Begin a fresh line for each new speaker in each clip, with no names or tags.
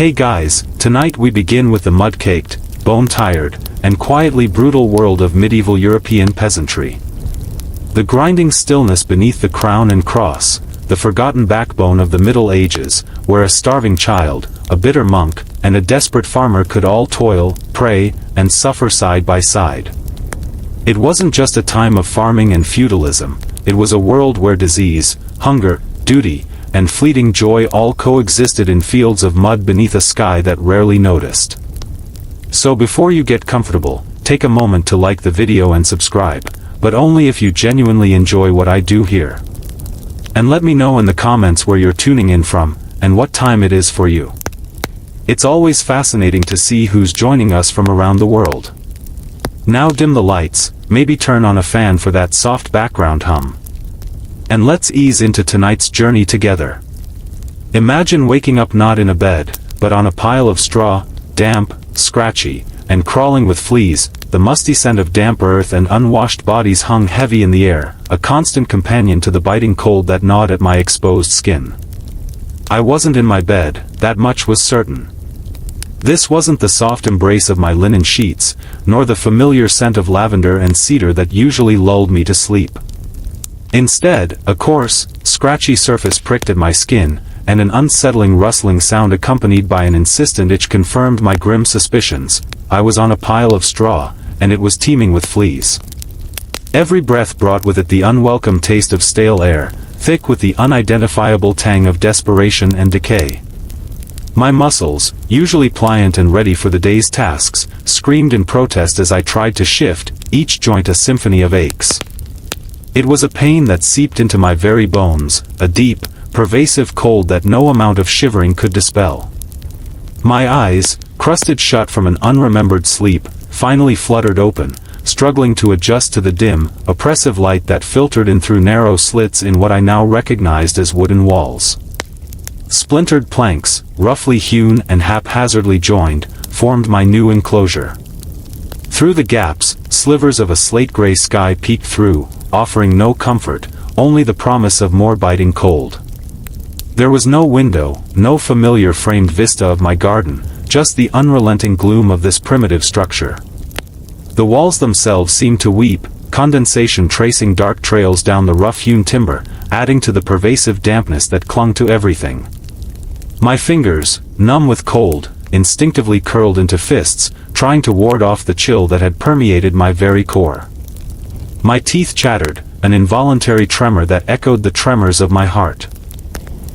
Hey guys, tonight we begin with the mud-caked, bone-tired, and quietly brutal world of medieval European peasantry. The grinding stillness beneath the crown and cross, the forgotten backbone of the Middle Ages, where a starving child, a bitter monk, and a desperate farmer could all toil, pray, and suffer side by side. It wasn't just a time of farming and feudalism, it was a world where disease, hunger, duty, and fleeting joy all coexisted in fields of mud beneath a sky that rarely noticed. So before you get comfortable, take a moment to like the video and subscribe, but only if you genuinely enjoy what I do here. And let me know in the comments where you're tuning in from, and what time it is for you. It's always fascinating to see who's joining us from around the world. Now dim the lights, maybe turn on a fan for that soft background hum. And let's ease into tonight's journey together. Imagine waking up not in a bed, but on a pile of straw, damp, scratchy, and crawling with fleas. The musty scent of damp earth and unwashed bodies hung heavy in the air, a constant companion to the biting cold that gnawed at my exposed skin. I wasn't in my bed, that much was certain. This wasn't the soft embrace of my linen sheets, nor the familiar scent of lavender and cedar that usually lulled me to sleep. Instead, a coarse, scratchy surface pricked at my skin, and an unsettling rustling sound accompanied by an insistent itch confirmed my grim suspicions. I was on a pile of straw, and it was teeming with fleas. Every breath brought with it the unwelcome taste of stale air, thick with the unidentifiable tang of desperation and decay. My muscles, usually pliant and ready for the day's tasks, screamed in protest as I tried to shift, each joint a symphony of aches. It was a pain that seeped into my very bones, a deep, pervasive cold that no amount of shivering could dispel. My eyes, crusted shut from an unremembered sleep, finally fluttered open, struggling to adjust to the dim, oppressive light that filtered in through narrow slits in what I now recognized as wooden walls. Splintered planks, roughly hewn and haphazardly joined, formed my new enclosure. Through the gaps, slivers of a slate-gray sky peeked through, offering no comfort, only the promise of more biting cold. There was no window, no familiar framed vista of my garden, just the unrelenting gloom of this primitive structure. The walls themselves seemed to weep, condensation tracing dark trails down the rough-hewn timber, adding to the pervasive dampness that clung to everything. My fingers, numb with cold, instinctively curled into fists, trying to ward off the chill that had permeated my very core. My teeth chattered, an involuntary tremor that echoed the tremors of my heart.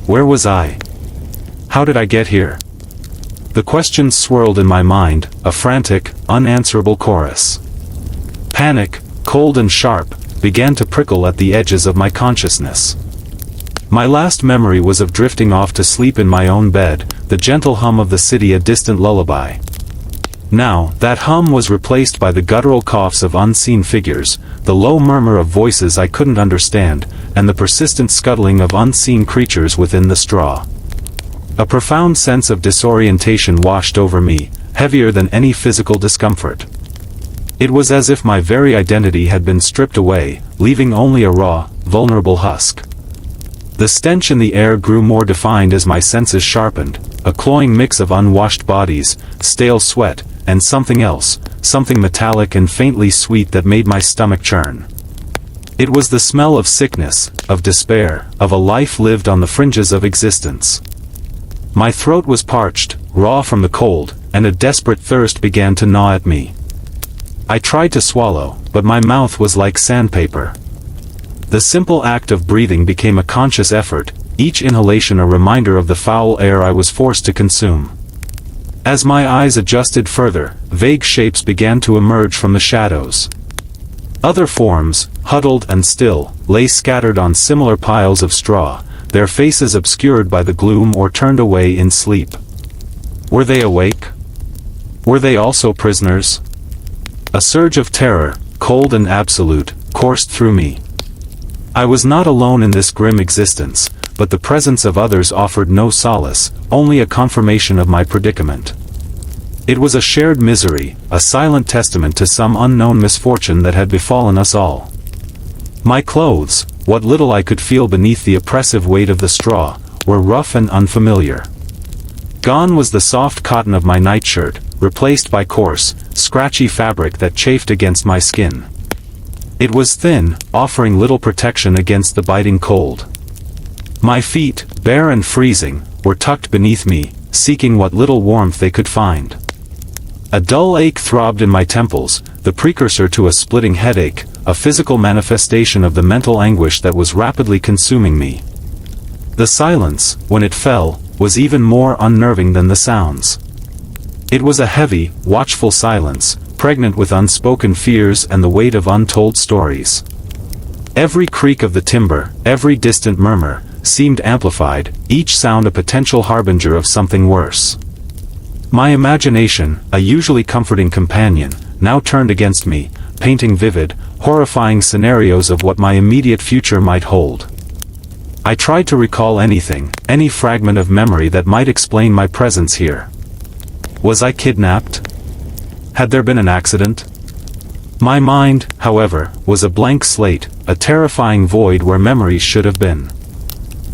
Where was I? How did I get here? The questions swirled in my mind, a frantic, unanswerable chorus. Panic, cold and sharp, began to prickle at the edges of my consciousness. My last memory was of drifting off to sleep in my own bed, the gentle hum of the city a distant lullaby. Now, that hum was replaced by the guttural coughs of unseen figures, the low murmur of voices I couldn't understand, and the persistent scuttling of unseen creatures within the straw. A profound sense of disorientation washed over me, heavier than any physical discomfort. It was as if my very identity had been stripped away, leaving only a raw, vulnerable husk. The stench in the air grew more defined as my senses sharpened, a cloying mix of unwashed bodies, stale sweat, and something else, something metallic and faintly sweet that made my stomach churn. It was the smell of sickness, of despair, of a life lived on the fringes of existence. My throat was parched, raw from the cold, and a desperate thirst began to gnaw at me. I tried to swallow, but my mouth was like sandpaper. The simple act of breathing became a conscious effort, each inhalation a reminder of the foul air I was forced to consume. As my eyes adjusted further, vague shapes began to emerge from the shadows. Other forms, huddled and still, lay scattered on similar piles of straw, their faces obscured by the gloom or turned away in sleep. Were they awake? Were they also prisoners? A surge of terror, cold and absolute, coursed through me. I was not alone in this grim existence, but the presence of others offered no solace, only a confirmation of my predicament. It was a shared misery, a silent testament to some unknown misfortune that had befallen us all. My clothes, what little I could feel beneath the oppressive weight of the straw, were rough and unfamiliar. Gone was the soft cotton of my nightshirt, replaced by coarse, scratchy fabric that chafed against my skin. It was thin, offering little protection against the biting cold. My feet, bare and freezing, were tucked beneath me, seeking what little warmth they could find. A dull ache throbbed in my temples, the precursor to a splitting headache, a physical manifestation of the mental anguish that was rapidly consuming me. The silence, when it fell, was even more unnerving than the sounds. It was a heavy, watchful silence, pregnant with unspoken fears and the weight of untold stories. Every creak of the timber, every distant murmur, seemed amplified, each sound a potential harbinger of something worse. My imagination, a usually comforting companion, now turned against me, painting vivid, horrifying scenarios of what my immediate future might hold. I tried to recall anything, any fragment of memory that might explain my presence here. Was I kidnapped? Had there been an accident? My mind, however, was a blank slate, a terrifying void where memories should have been.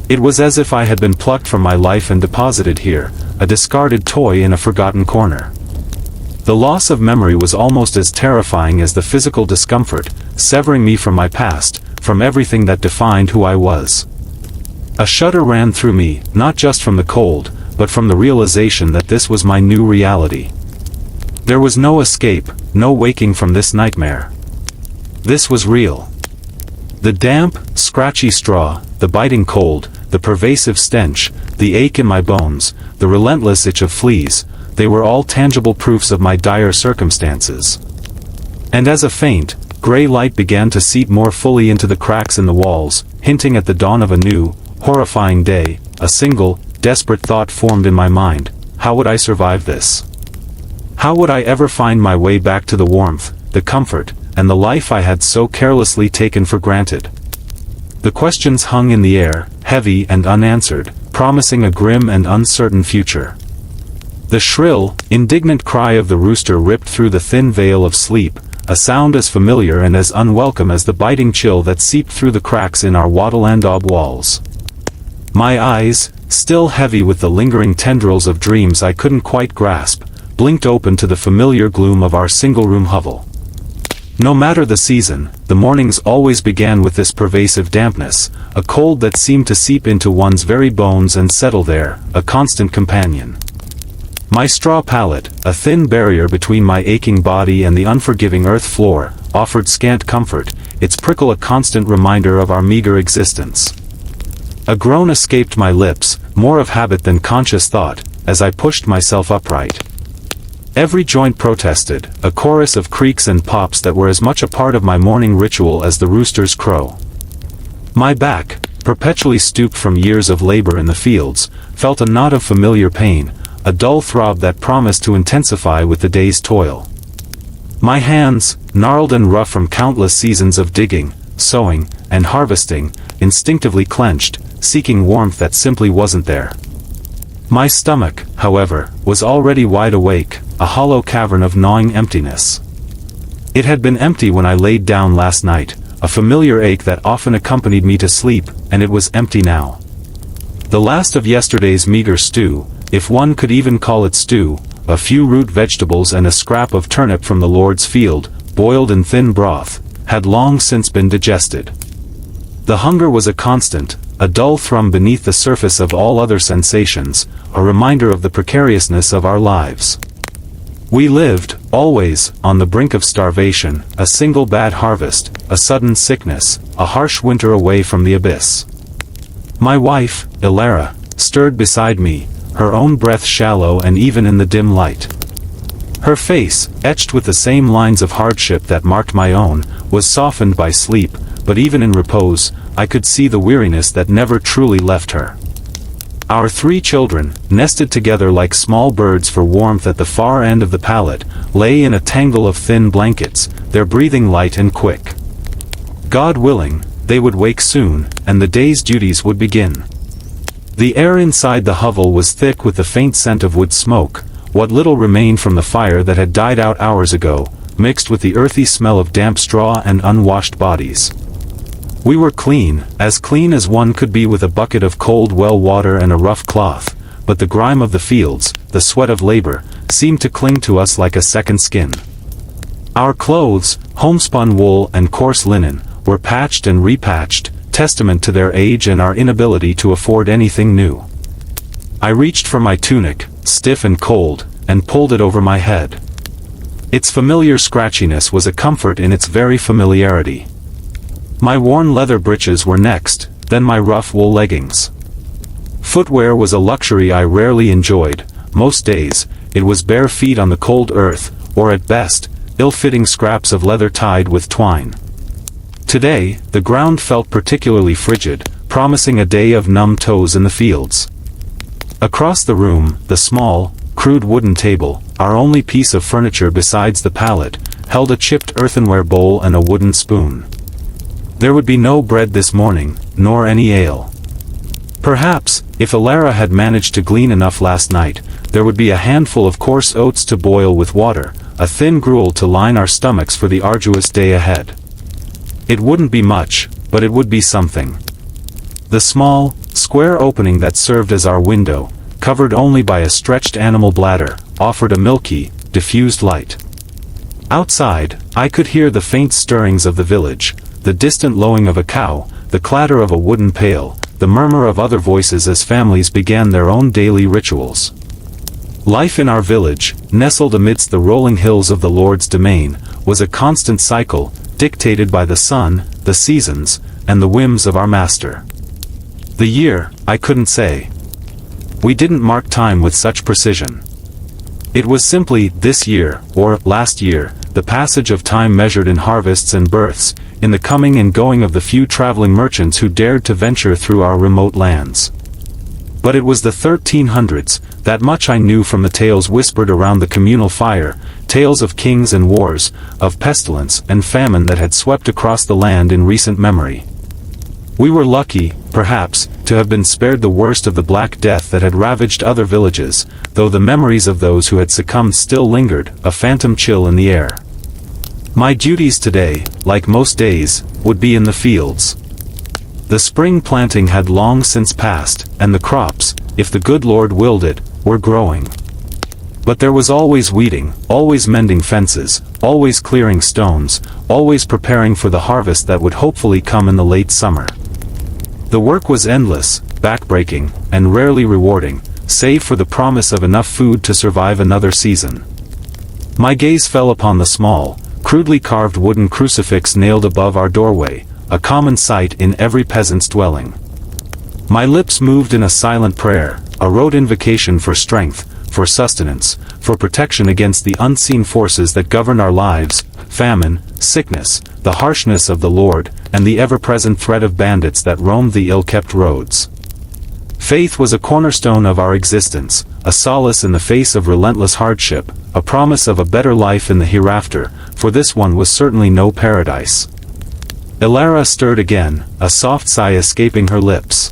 It was as if I had been plucked from my life and deposited here, a discarded toy in a forgotten corner. The loss of memory was almost as terrifying as the physical discomfort, severing me from my past, from everything that defined who I was. A shudder ran through me, not just from the cold, but from the realization that this was my new reality. There was no escape, no waking from this nightmare. This was real. The damp, scratchy straw, the biting cold, the pervasive stench, the ache in my bones, the relentless itch of fleas, they were all tangible proofs of my dire circumstances. And as a faint, gray light began to seep more fully into the cracks in the walls, hinting at the dawn of a new, horrifying day, a single, desperate thought formed in my mind: how would I survive this? How would I ever find my way back to the warmth, the comfort, and the life I had so carelessly taken for granted? The questions hung in the air, heavy and unanswered, promising a grim and uncertain future. The shrill, indignant cry of the rooster ripped through the thin veil of sleep, a sound as familiar and as unwelcome as the biting chill that seeped through the cracks in our wattle and daub walls. My eyes, still heavy with the lingering tendrils of dreams I couldn't quite grasp, blinked open to the familiar gloom of our single-room hovel. No matter the season, the mornings always began with this pervasive dampness, a cold that seemed to seep into one's very bones and settle there, a constant companion. My straw pallet, a thin barrier between my aching body and the unforgiving earth floor, offered scant comfort, its prickle a constant reminder of our meager existence. A groan escaped my lips, more of habit than conscious thought, as I pushed myself upright. Every joint protested, a chorus of creaks and pops that were as much a part of my morning ritual as the rooster's crow. My back, perpetually stooped from years of labor in the fields, felt a knot of familiar pain, a dull throb that promised to intensify with the day's toil. My hands, gnarled and rough from countless seasons of digging, sowing, and harvesting, instinctively clenched, seeking warmth that simply wasn't there. My stomach, however, was already wide awake, a hollow cavern of gnawing emptiness. It had been empty when I laid down last night, a familiar ache that often accompanied me to sleep, and it was empty now. The last of yesterday's meager stew, if one could even call it stew, a few root vegetables and a scrap of turnip from the Lord's field, boiled in thin broth, had long since been digested. The hunger was a constant, a dull thrum beneath the surface of all other sensations, a reminder of the precariousness of our lives. We lived, always, on the brink of starvation, a single bad harvest, a sudden sickness, a harsh winter away from the abyss. My wife, Ilara, stirred beside me, her own breath shallow and even in the dim light. Her face, etched with the same lines of hardship that marked my own, was softened by sleep, but even in repose, I could see the weariness that never truly left her. Our 3 children, nested together like small birds for warmth at the far end of the pallet, lay in a tangle of thin blankets, their breathing light and quick. God willing, they would wake soon, and the day's duties would begin. The air inside the hovel was thick with the faint scent of wood smoke, what little remained from the fire that had died out hours ago, mixed with the earthy smell of damp straw and unwashed bodies. We were clean as one could be with a bucket of cold well water and a rough cloth, but the grime of the fields, the sweat of labor, seemed to cling to us like a second skin. Our clothes, homespun wool and coarse linen, were patched and repatched, testament to their age and our inability to afford anything new. I reached for my tunic, stiff and cold, and pulled it over my head. Its familiar scratchiness was a comfort in its very familiarity. My worn leather breeches were next, then my rough wool leggings. Footwear was a luxury I rarely enjoyed. Most days, it was bare feet on the cold earth, or at best, ill-fitting scraps of leather tied with twine. Today, the ground felt particularly frigid, promising a day of numb toes in the fields. Across the room, the small, crude wooden table, our only piece of furniture besides the pallet, held a chipped earthenware bowl and a wooden spoon. There would be no bread this morning, nor any ale. Perhaps, if Alara had managed to glean enough last night, there would be a handful of coarse oats to boil with water, a thin gruel to line our stomachs for the arduous day ahead. It wouldn't be much, but it would be something. The small, square opening that served as our window, covered only by a stretched animal bladder, offered a milky, diffused light. Outside, I could hear the faint stirrings of the village, the distant lowing of a cow, the clatter of a wooden pail, the murmur of other voices as families began their own daily rituals. Life in our village, nestled amidst the rolling hills of the Lord's domain, was a constant cycle, dictated by the sun, the seasons, and the whims of our master. The year, I couldn't say. We didn't mark time with such precision. It was simply this year, or last year, the passage of time measured in harvests and births, in the coming and going of the few traveling merchants who dared to venture through our remote lands. But it was the 1300s, that much I knew from the tales whispered around the communal fire, tales of kings and wars, of pestilence and famine that had swept across the land in recent memory. We were lucky, perhaps, to have been spared the worst of the Black Death that had ravaged other villages, though the memories of those who had succumbed still lingered, a phantom chill in the air. My duties today, like most days, would be in the fields. The spring planting had long since passed, and the crops, if the good Lord willed it, were growing. But there was always weeding, always mending fences, always clearing stones, always preparing for the harvest that would hopefully come in the late summer. The work was endless, backbreaking, and rarely rewarding, save for the promise of enough food to survive another season. My gaze fell upon the small, crudely carved wooden crucifix nailed above our doorway, a common sight in every peasant's dwelling. My lips moved in a silent prayer, a rote invocation for strength, for sustenance, for protection against the unseen forces that govern our lives, famine, sickness, the harshness of the Lord, and the ever-present threat of bandits that roamed the ill-kept roads. Faith was a cornerstone of our existence, a solace in the face of relentless hardship, a promise of a better life in the hereafter, for this one was certainly no paradise. Alara stirred again, a soft sigh escaping her lips.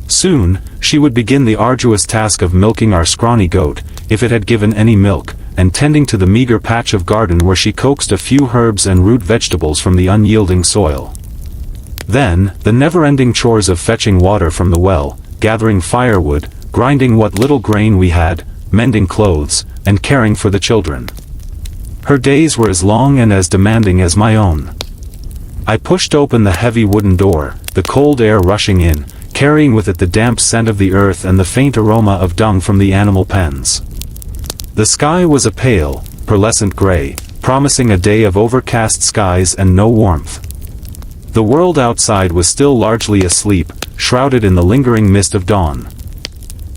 Soon, she would begin the arduous task of milking our scrawny goat, if it had given any milk, and tending to the meager patch of garden where she coaxed a few herbs and root vegetables from the unyielding soil. Then, the never-ending chores of fetching water from the well, gathering firewood, grinding what little grain we had, mending clothes, and caring for the children. Her days were as long and as demanding as my own. I pushed open the heavy wooden door, the cold air rushing in, carrying with it the damp scent of the earth and the faint aroma of dung from the animal pens. The sky was a pale, pearlescent gray, promising a day of overcast skies and no warmth. The world outside was still largely asleep, shrouded in the lingering mist of dawn.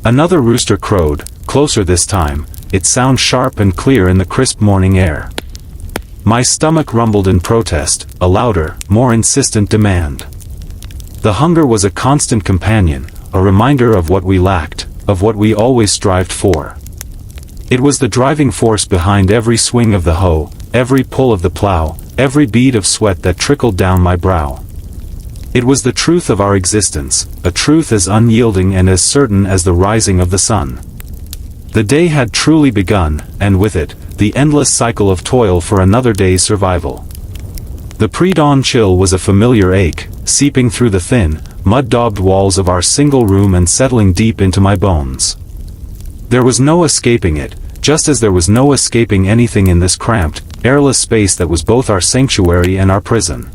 Another rooster crowed, closer this time, its sound sharp and clear in the crisp morning air. My stomach rumbled in protest, a louder, more insistent demand. The hunger was a constant companion, a reminder of what we lacked, of what we always strived for. It was the driving force behind every swing of the hoe, every pull of the plow, every bead of sweat that trickled down my brow. It was the truth of our existence, a truth as unyielding and as certain as the rising of the sun. The day had truly begun, and with it, the endless cycle of toil for another day's survival. The pre-dawn chill was a familiar ache, seeping through the thin, mud-daubed walls of our single room and settling deep into my bones. There was no escaping it, just as there was no escaping anything in this cramped, airless space that was both our sanctuary and our prison.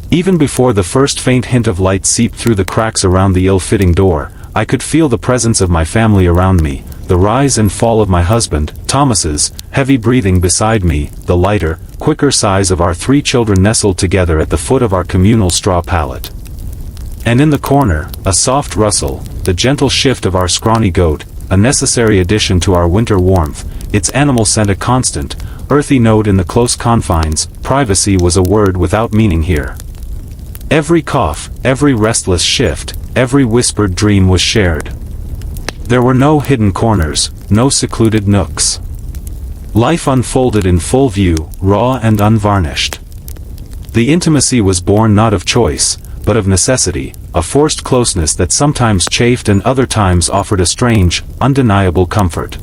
Even before the first faint hint of light seeped through the cracks around the ill-fitting door, I could feel the presence of my family around me, the rise and fall of my husband, Thomas's, heavy breathing beside me, the lighter, quicker sighs of our 3 children nestled together at the foot of our communal straw pallet. And in the corner, a soft rustle, the gentle shift of our scrawny goat, a necessary addition to our winter warmth, its animal scent a constant, earthy note in the close confines. Privacy was a word without meaning here. Every cough, every restless shift, every whispered dream was shared. There were no hidden corners, no secluded nooks. Life unfolded in full view, raw and unvarnished. The intimacy was born not of choice, but of necessity, a forced closeness that sometimes chafed and other times offered a strange, undeniable comfort.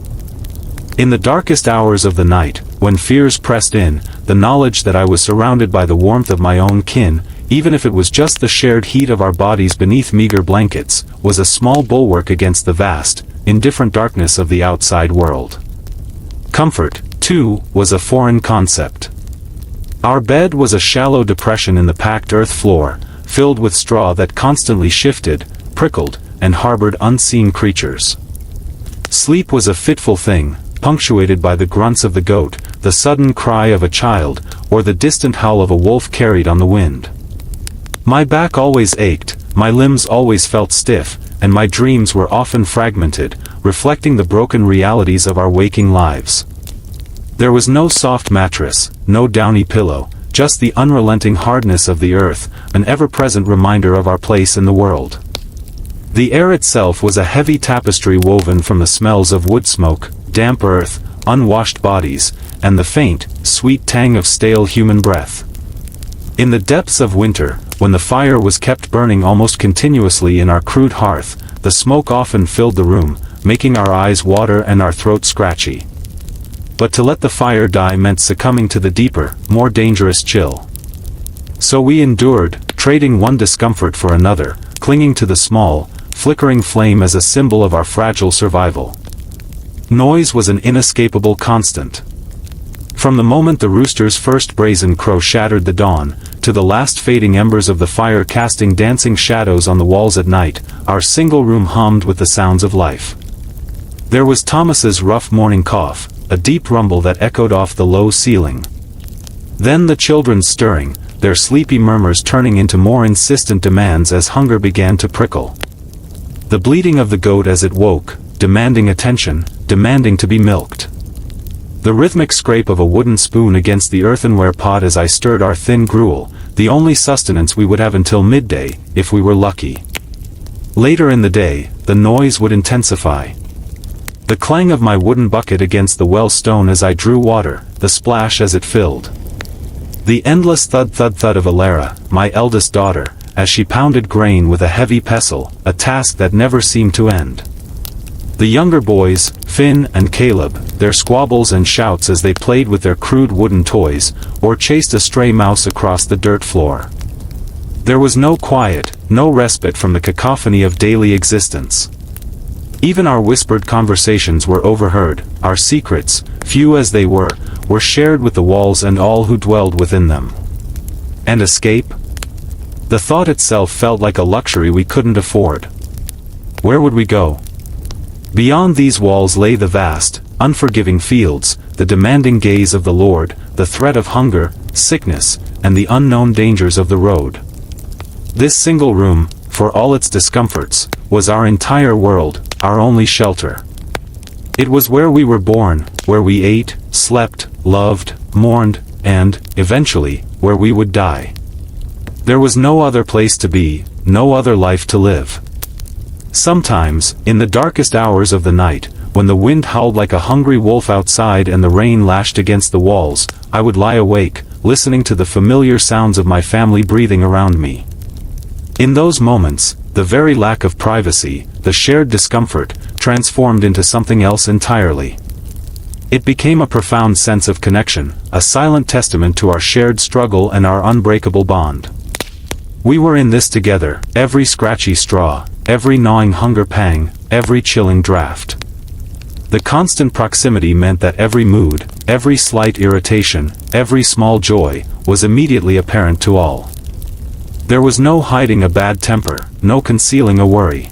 In the darkest hours of the night, when fears pressed in, the knowledge that I was surrounded by the warmth of my own kin, even if it was just the shared heat of our bodies beneath meager blankets, was a small bulwark against the vast, indifferent darkness of the outside world. Comfort, too, was a foreign concept. Our bed was a shallow depression in the packed earth floor, filled with straw that constantly shifted, prickled, and harbored unseen creatures. Sleep was a fitful thing, punctuated by the grunts of the goat, the sudden cry of a child, or the distant howl of a wolf carried on the wind. My back always ached, my limbs always felt stiff, and my dreams were often fragmented, reflecting the broken realities of our waking lives. There was no soft mattress, no downy pillow, just the unrelenting hardness of the earth, an ever-present reminder of our place in the world. The air itself was a heavy tapestry woven from the smells of wood smoke, damp earth, unwashed bodies, and the faint, sweet tang of stale human breath. In the depths of winter, when the fire was kept burning almost continuously in our crude hearth, the smoke often filled the room, making our eyes water and our throats scratchy. But to let the fire die meant succumbing to the deeper, more dangerous chill. So we endured, trading one discomfort for another, clinging to the small, flickering flame as a symbol of our fragile survival. Noise was an inescapable constant. From the moment the rooster's first brazen crow shattered the dawn, to the last fading embers of the fire casting dancing shadows on the walls at night, our single room hummed with the sounds of life. There was Thomas's rough morning cough, a deep rumble that echoed off the low ceiling. Then the children stirring, their sleepy murmurs turning into more insistent demands as hunger began to prickle. The bleating of the goat as it woke, demanding attention, demanding to be milked. The rhythmic scrape of a wooden spoon against the earthenware pot as I stirred our thin gruel, the only sustenance we would have until midday, if we were lucky. Later in the day, the noise would intensify. The clang of my wooden bucket against the well stone as I drew water, the splash as it filled. The endless thud-thud-thud of Alara, my eldest daughter, as she pounded grain with a heavy pestle, a task that never seemed to end. The younger boys, Finn and Caleb, their squabbles and shouts as they played with their crude wooden toys, or chased a stray mouse across the dirt floor. There was no quiet, no respite from the cacophony of daily existence. Even our whispered conversations were overheard, our secrets, few as they were shared with the walls and all who dwelled within them. And escape? The thought itself felt like a luxury we couldn't afford. Where would we go? Beyond these walls lay the vast, unforgiving fields, the demanding gaze of the Lord, the threat of hunger, sickness, and the unknown dangers of the road. This single room, for all its discomforts, was our entire world, our only shelter. It was where we were born, where we ate, slept, loved, mourned, and, eventually, where we would die. There was no other place to be, no other life to live. Sometimes, in the darkest hours of the night, when the wind howled like a hungry wolf outside and the rain lashed against the walls, I would lie awake, listening to the familiar sounds of my family breathing around me. In those moments, the very lack of privacy, the shared discomfort, transformed into something else entirely. It became a profound sense of connection, a silent testament to our shared struggle and our unbreakable bond. We were in this together, every scratchy straw, every gnawing hunger pang, every chilling draft. The constant proximity meant that every mood, every slight irritation, every small joy, was immediately apparent to all. There was no hiding a bad temper, no concealing a worry.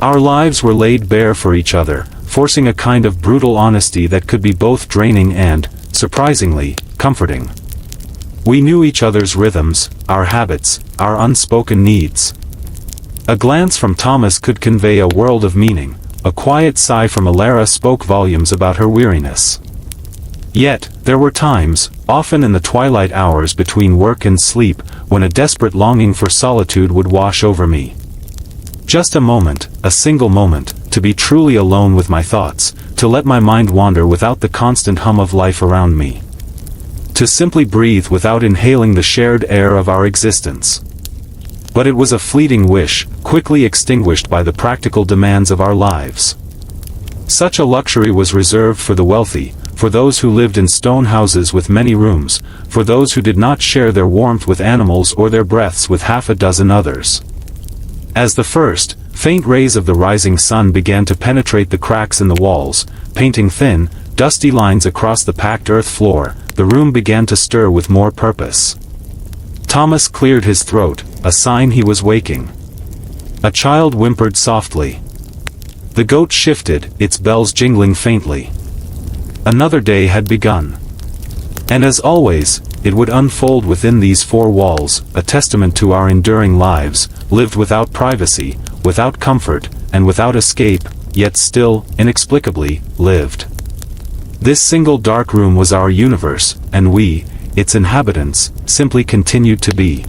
Our lives were laid bare for each other, forcing a kind of brutal honesty that could be both draining and, surprisingly, comforting. We knew each other's rhythms, our habits, our unspoken needs. A glance from Thomas could convey a world of meaning, a quiet sigh from Alara spoke volumes about her weariness. Yet, there were times, often in the twilight hours between work and sleep, when a desperate longing for solitude would wash over me. Just a moment, a single moment, to be truly alone with my thoughts, to let my mind wander without the constant hum of life around me. To simply breathe without inhaling the shared air of our existence. But it was a fleeting wish, quickly extinguished by the practical demands of our lives. Such a luxury was reserved for the wealthy, for those who lived in stone houses with many rooms, for those who did not share their warmth with animals or their breaths with half a dozen others. As the first, faint rays of the rising sun began to penetrate the cracks in the walls, painting thin, dusty lines across the packed earth floor, the room began to stir with more purpose. Thomas cleared his throat, a sign he was waking. A child whimpered softly. The goat shifted, its bells jingling faintly. Another day had begun. And as always, it would unfold within these four walls, a testament to our enduring lives, lived without privacy, without comfort, and without escape, yet still, inexplicably, lived. This single dark room was our universe, and we, its inhabitants, simply continued to be.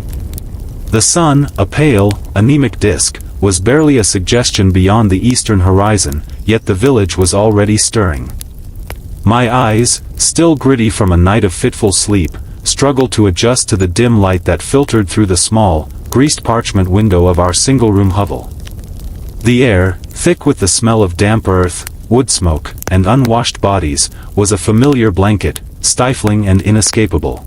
The sun, a pale, anemic disk, was barely a suggestion beyond the eastern horizon, yet the village was already stirring. My eyes, still gritty from a night of fitful sleep, struggled to adjust to the dim light that filtered through the small, greased parchment window of our single-room hovel. The air, thick with the smell of damp earth, wood smoke, and unwashed bodies, was a familiar blanket, stifling and inescapable.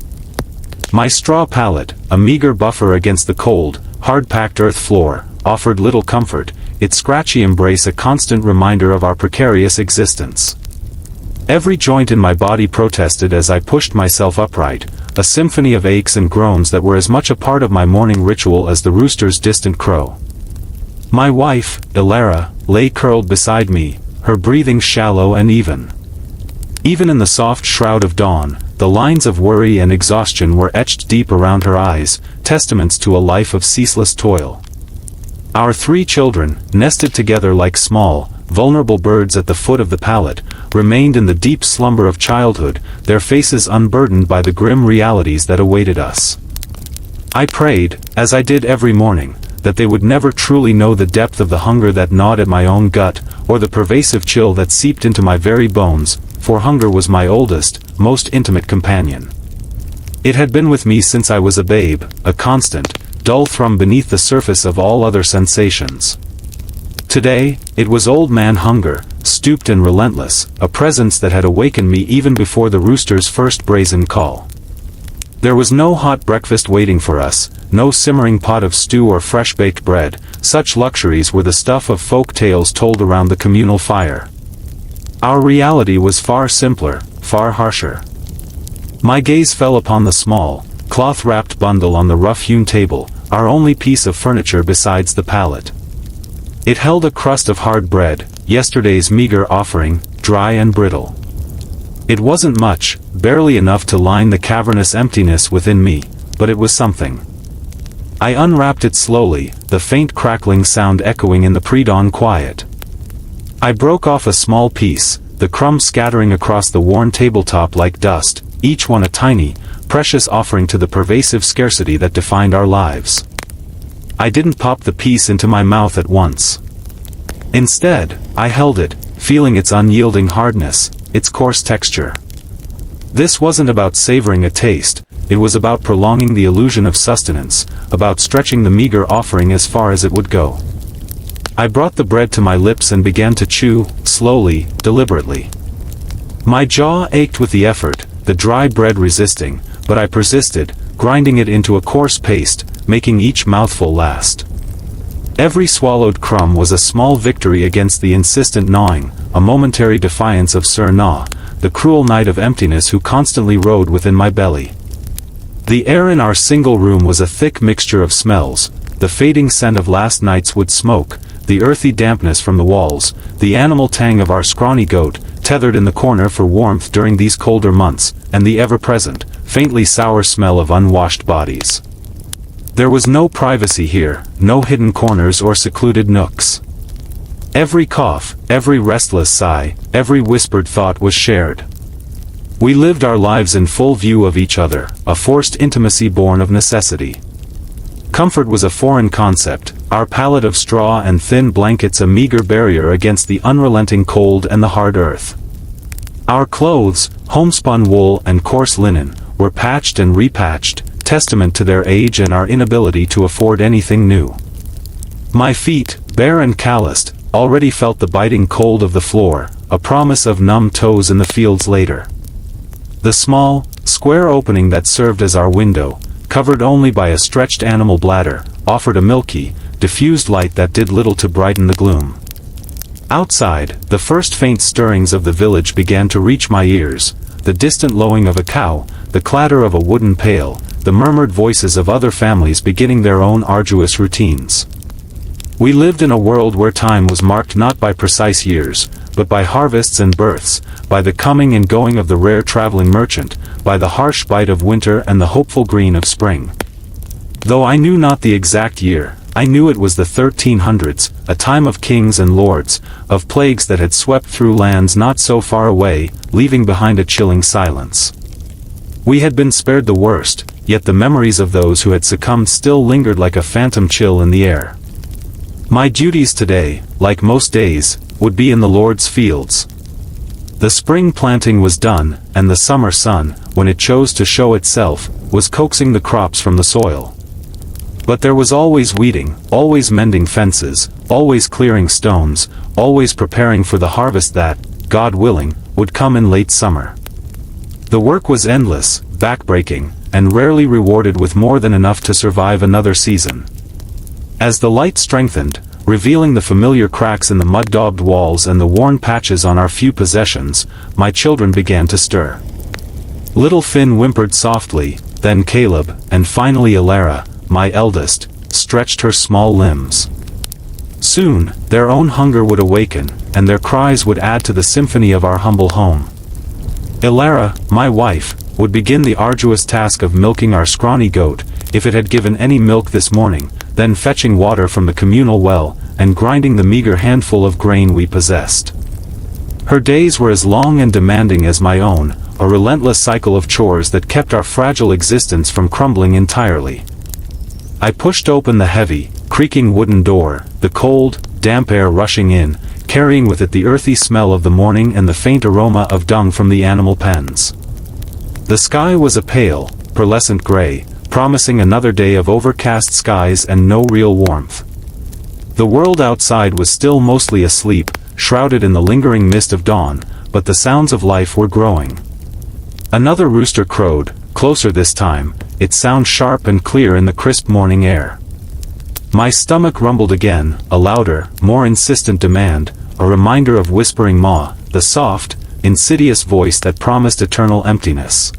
My straw pallet, a meager buffer against the cold, hard-packed earth floor, offered little comfort, its scratchy embrace a constant reminder of our precarious existence. Every joint in my body protested as I pushed myself upright, a symphony of aches and groans that were as much a part of my morning ritual as the rooster's distant crow. My wife, Alara, lay curled beside me, her breathing shallow and even. Even in the soft shroud of dawn, the lines of worry and exhaustion were etched deep around her eyes, testaments to a life of ceaseless toil. Our 3 children, nested together like small, vulnerable birds at the foot of the pallet, remained in the deep slumber of childhood, their faces unburdened by the grim realities that awaited us. I prayed, as I did every morning, that they would never truly know the depth of the hunger that gnawed at my own gut, or the pervasive chill that seeped into my very bones, for hunger was my oldest, most intimate companion. It had been with me since I was a babe, a constant, dull thrum beneath the surface of all other sensations. Today, it was old man hunger, stooped and relentless, a presence that had awakened me even before the rooster's first brazen call. There was no hot breakfast waiting for us, no simmering pot of stew or fresh-baked bread. Such luxuries were the stuff of folk tales told around the communal fire. Our reality was far simpler, far harsher. My gaze fell upon the small, cloth-wrapped bundle on the rough-hewn table, our only piece of furniture besides the pallet. It held a crust of hard bread, yesterday's meager offering, dry and brittle. It wasn't much, barely enough to line the cavernous emptiness within me, but it was something. I unwrapped it slowly, the faint crackling sound echoing in the pre-dawn quiet. I broke off a small piece, the crumbs scattering across the worn tabletop like dust, each one a tiny, precious offering to the pervasive scarcity that defined our lives. I didn't pop the piece into my mouth at once. Instead, I held it, feeling its unyielding hardness, its coarse texture. This wasn't about savoring a taste, it was about prolonging the illusion of sustenance, about stretching the meager offering as far as it would go. I brought the bread to my lips and began to chew, slowly, deliberately. My jaw ached with the effort, the dry bread resisting, but I persisted, grinding it into a coarse paste, making each mouthful last. Every swallowed crumb was a small victory against the insistent gnawing, a momentary defiance of Sir Gnaw, the cruel knight of emptiness who constantly rode within my belly. The air in our single room was a thick mixture of smells, the fading scent of last night's wood smoke, the earthy dampness from the walls, the animal tang of our scrawny goat, tethered in the corner for warmth during these colder months, and the ever-present, faintly sour smell of unwashed bodies. There was no privacy here, no hidden corners or secluded nooks. Every cough, every restless sigh, every whispered thought was shared. We lived our lives in full view of each other, a forced intimacy born of necessity. Comfort was a foreign concept, our pallet of straw and thin blankets a meager barrier against the unrelenting cold and the hard earth. Our clothes, homespun wool and coarse linen, were patched and repatched, testament to their age and our inability to afford anything new. My feet, bare and calloused, already felt the biting cold of the floor, a promise of numb toes in the fields later. The small, square opening that served as our window, covered only by a stretched animal bladder, offered a milky, diffused light that did little to brighten the gloom. Outside, the first faint stirrings of the village began to reach my ears, the distant lowing of a cow, the clatter of a wooden pail, the murmured voices of other families beginning their own arduous routines. We lived in a world where time was marked not by precise years, but by harvests and births, by the coming and going of the rare traveling merchant, by the harsh bite of winter and the hopeful green of spring. Though I knew not the exact year, I knew it was the 1300s, a time of kings and lords, of plagues that had swept through lands not so far away, leaving behind a chilling silence. We had been spared the worst, yet the memories of those who had succumbed still lingered like a phantom chill in the air. My duties today, like most days, would be in the Lord's fields. The spring planting was done, and the summer sun, when it chose to show itself, was coaxing the crops from the soil. But there was always weeding, always mending fences, always clearing stones, always preparing for the harvest that, God willing, would come in late summer. The work was endless, backbreaking, and rarely rewarded with more than enough to survive another season. As the light strengthened, revealing the familiar cracks in the mud-daubed walls and the worn patches on our few possessions, my children began to stir. Little Finn whimpered softly, then Caleb, and finally Alara, my eldest, stretched her small limbs. Soon, their own hunger would awaken, and their cries would add to the symphony of our humble home. Alara, my wife, would begin the arduous task of milking our scrawny goat, if it had given any milk this morning, then fetching water from the communal well, and grinding the meager handful of grain we possessed. Her days were as long and demanding as my own, a relentless cycle of chores that kept our fragile existence from crumbling entirely. I pushed open the heavy, creaking wooden door, the cold, damp air rushing in, carrying with it the earthy smell of the morning and the faint aroma of dung from the animal pens. The sky was a pale, pearlescent gray, promising another day of overcast skies and no real warmth. The world outside was still mostly asleep, shrouded in the lingering mist of dawn, but the sounds of life were growing. Another rooster crowed, closer this time, its sound sharp and clear in the crisp morning air. My stomach rumbled again, a louder, more insistent demand, a reminder of whispering maw, the soft, insidious voice that promised eternal emptiness.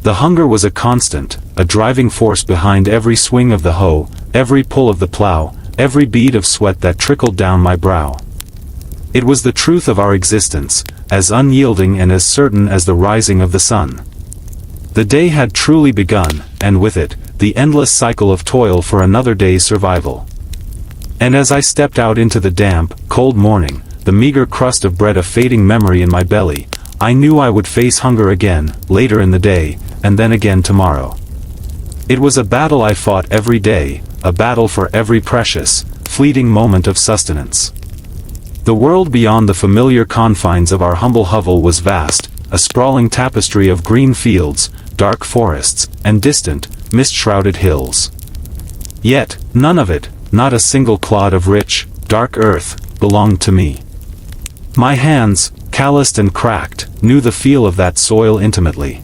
The hunger was a constant, a driving force behind every swing of the hoe, every pull of the plow, every bead of sweat that trickled down my brow. It was the truth of our existence, as unyielding and as certain as the rising of the sun. The day had truly begun, and with it, the endless cycle of toil for another day's survival. And as I stepped out into the damp, cold morning, the meager crust of bread a fading memory in my belly, I knew I would face hunger again, later in the day, and then again tomorrow. It was a battle I fought every day, a battle for every precious, fleeting moment of sustenance. The world beyond the familiar confines of our humble hovel was vast, a sprawling tapestry of green fields, dark forests, and distant, mist-shrouded hills. Yet, none of it, not a single clod of rich, dark earth, belonged to me. My hands, calloused and cracked, knew the feel of that soil intimately.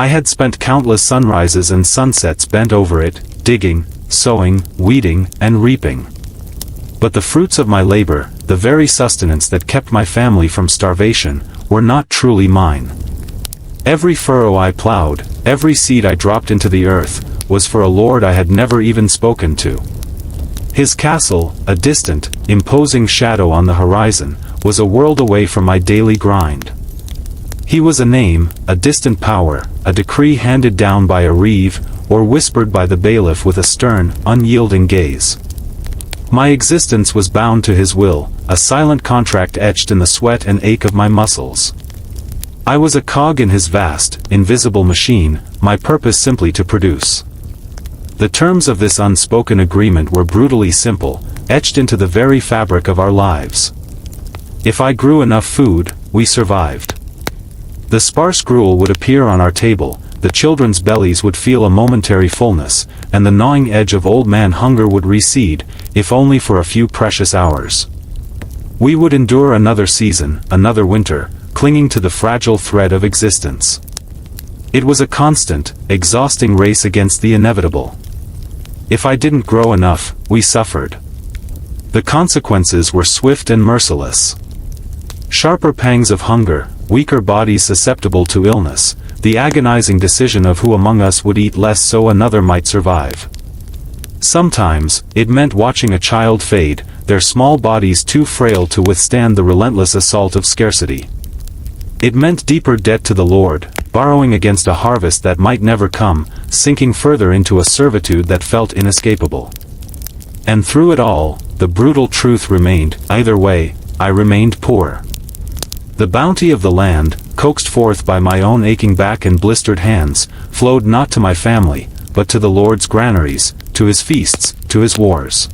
I had spent countless sunrises and sunsets bent over it, digging, sowing, weeding, and reaping. But the fruits of my labor, the very sustenance that kept my family from starvation, were not truly mine. Every furrow I plowed, every seed I dropped into the earth, was for a Lord I had never even spoken to. His castle, a distant, imposing shadow on the horizon, was a world away from my daily grind. He was a name, a distant power, a decree handed down by a reeve, or whispered by the bailiff with a stern, unyielding gaze. My existence was bound to his will, a silent contract etched in the sweat and ache of my muscles. I was a cog in his vast, invisible machine, my purpose simply to produce. The terms of this unspoken agreement were brutally simple, etched into the very fabric of our lives. If I grew enough food, we survived. The sparse gruel would appear on our table, the children's bellies would feel a momentary fullness, and the gnawing edge of old man hunger would recede, if only for a few precious hours. We would endure another season, another winter, clinging to the fragile thread of existence. It was a constant, exhausting race against the inevitable. If I didn't grow enough, we suffered. The consequences were swift and merciless. Sharper pangs of hunger, weaker bodies susceptible to illness, the agonizing decision of who among us would eat less so another might survive. Sometimes, it meant watching a child fade, their small bodies too frail to withstand the relentless assault of scarcity. It meant deeper debt to the Lord, borrowing against a harvest that might never come, sinking further into a servitude that felt inescapable. And through it all, the brutal truth remained, either way, I remained poor. The bounty of the land, coaxed forth by my own aching back and blistered hands, flowed not to my family, but to the Lord's granaries, to his feasts, to his wars.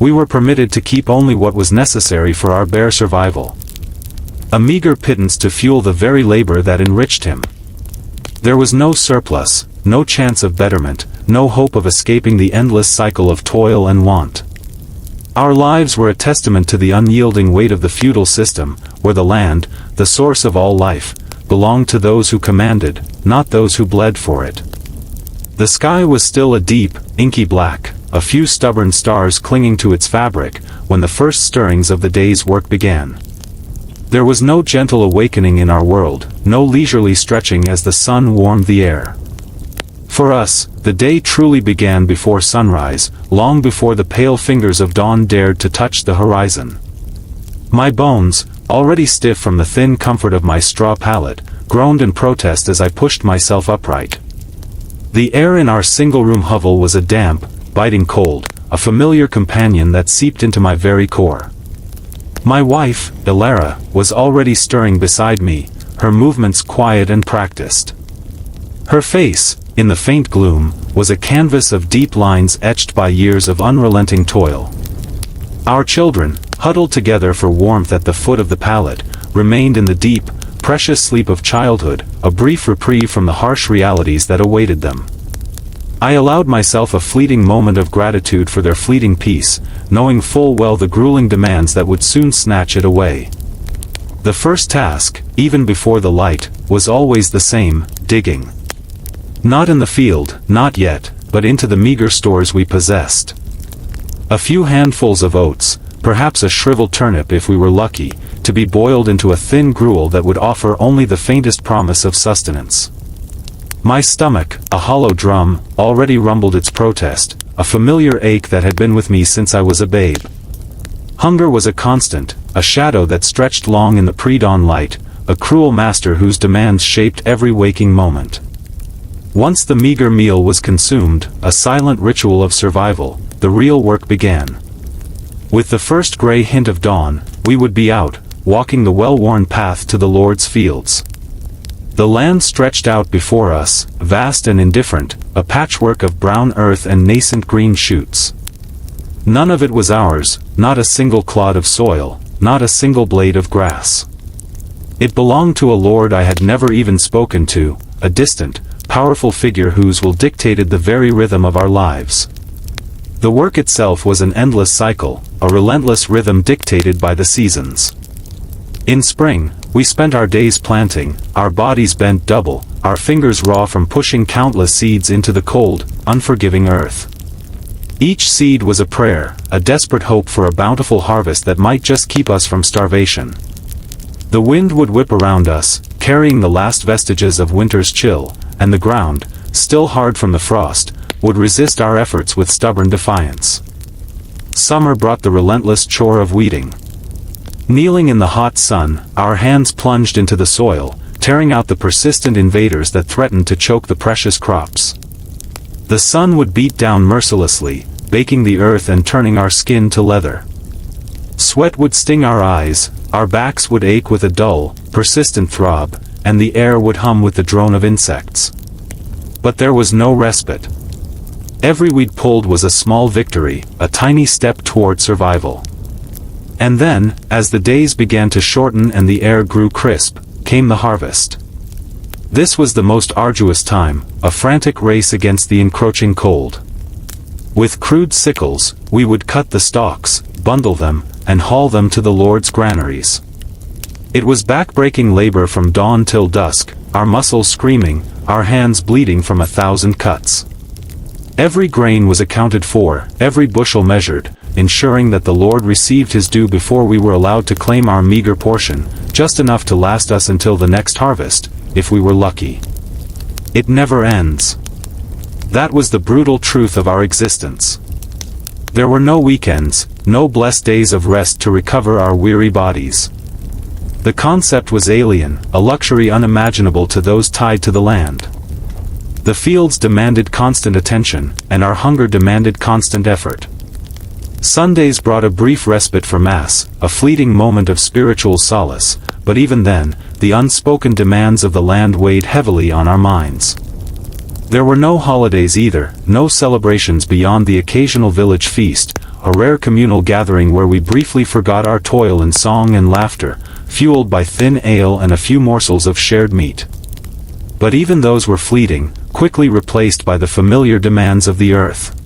We were permitted to keep only what was necessary for our bare survival. A meager pittance to fuel the very labor that enriched him. There was no surplus, no chance of betterment, no hope of escaping the endless cycle of toil and want. Our lives were a testament to the unyielding weight of the feudal system, where the land, the source of all life, belonged to those who commanded, not those who bled for it. The sky was still a deep, inky black, a few stubborn stars clinging to its fabric, when the first stirrings of the day's work began. There was no gentle awakening in our world, no leisurely stretching as the sun warmed the air. For us, the day truly began before sunrise, long before the pale fingers of dawn dared to touch the horizon. My bones, already stiff from the thin comfort of my straw pallet, groaned in protest as I pushed myself upright. The air in our single-room hovel was a damp, biting cold, a familiar companion that seeped into my very core. My wife, Ilara, was already stirring beside me, her movements quiet and practiced. Her face, in the faint gloom, was a canvas of deep lines etched by years of unrelenting toil. Our children, huddled together for warmth at the foot of the pallet, remained in the deep, precious sleep of childhood, a brief reprieve from the harsh realities that awaited them. I allowed myself a fleeting moment of gratitude for their fleeting peace, knowing full well the grueling demands that would soon snatch it away. The first task, even before the light, was always the same, digging. Not in the field, not yet, but into the meager stores we possessed. A few handfuls of oats, perhaps a shriveled turnip if we were lucky, to be boiled into a thin gruel that would offer only the faintest promise of sustenance. My stomach, a hollow drum, already rumbled its protest, a familiar ache that had been with me since I was a babe. Hunger was a constant, a shadow that stretched long in the pre-dawn light, a cruel master whose demands shaped every waking moment. Once the meager meal was consumed, a silent ritual of survival, the real work began. With the first gray hint of dawn, we would be out, walking the well-worn path to the Lord's fields. The land stretched out before us, vast and indifferent, a patchwork of brown earth and nascent green shoots. None of it was ours, not a single clod of soil, not a single blade of grass. It belonged to a Lord I had never even spoken to, a distant, powerful figure whose will dictated the very rhythm of our lives. The work itself was an endless cycle, a relentless rhythm dictated by the seasons. In spring, we spent our days planting, our bodies bent double, our fingers raw from pushing countless seeds into the cold, unforgiving earth. Each seed was a prayer, a desperate hope for a bountiful harvest that might just keep us from starvation. The wind would whip around us, carrying the last vestiges of winter's chill, and the ground, still hard from the frost, would resist our efforts with stubborn defiance. Summer brought the relentless chore of weeding. Kneeling in the hot sun, our hands plunged into the soil, tearing out the persistent invaders that threatened to choke the precious crops. The sun would beat down mercilessly, baking the earth and turning our skin to leather. Sweat would sting our eyes, our backs would ache with a dull, persistent throb, and the air would hum with the drone of insects. But there was no respite. Every weed pulled was a small victory, a tiny step toward survival. And then, as the days began to shorten and the air grew crisp, came the harvest. This was the most arduous time, a frantic race against the encroaching cold. With crude sickles, we would cut the stalks, bundle them, and haul them to the Lord's granaries. It was back-breaking labor from dawn till dusk, our muscles screaming, our hands bleeding from 1,000 cuts. Every grain was accounted for, every bushel measured, ensuring that the Lord received his due before we were allowed to claim our meager portion, just enough to last us until the next harvest, if we were lucky. It never ends. That was the brutal truth of our existence. There were no weekends, no blessed days of rest to recover our weary bodies. The concept was alien, a luxury unimaginable to those tied to the land. The fields demanded constant attention, and our hunger demanded constant effort. Sundays brought a brief respite for Mass, a fleeting moment of spiritual solace, but even then, the unspoken demands of the land weighed heavily on our minds. There were no holidays either, no celebrations beyond the occasional village feast, a rare communal gathering where we briefly forgot our toil in song and laughter, fueled by thin ale and a few morsels of shared meat. But even those were fleeting, quickly replaced by the familiar demands of the earth.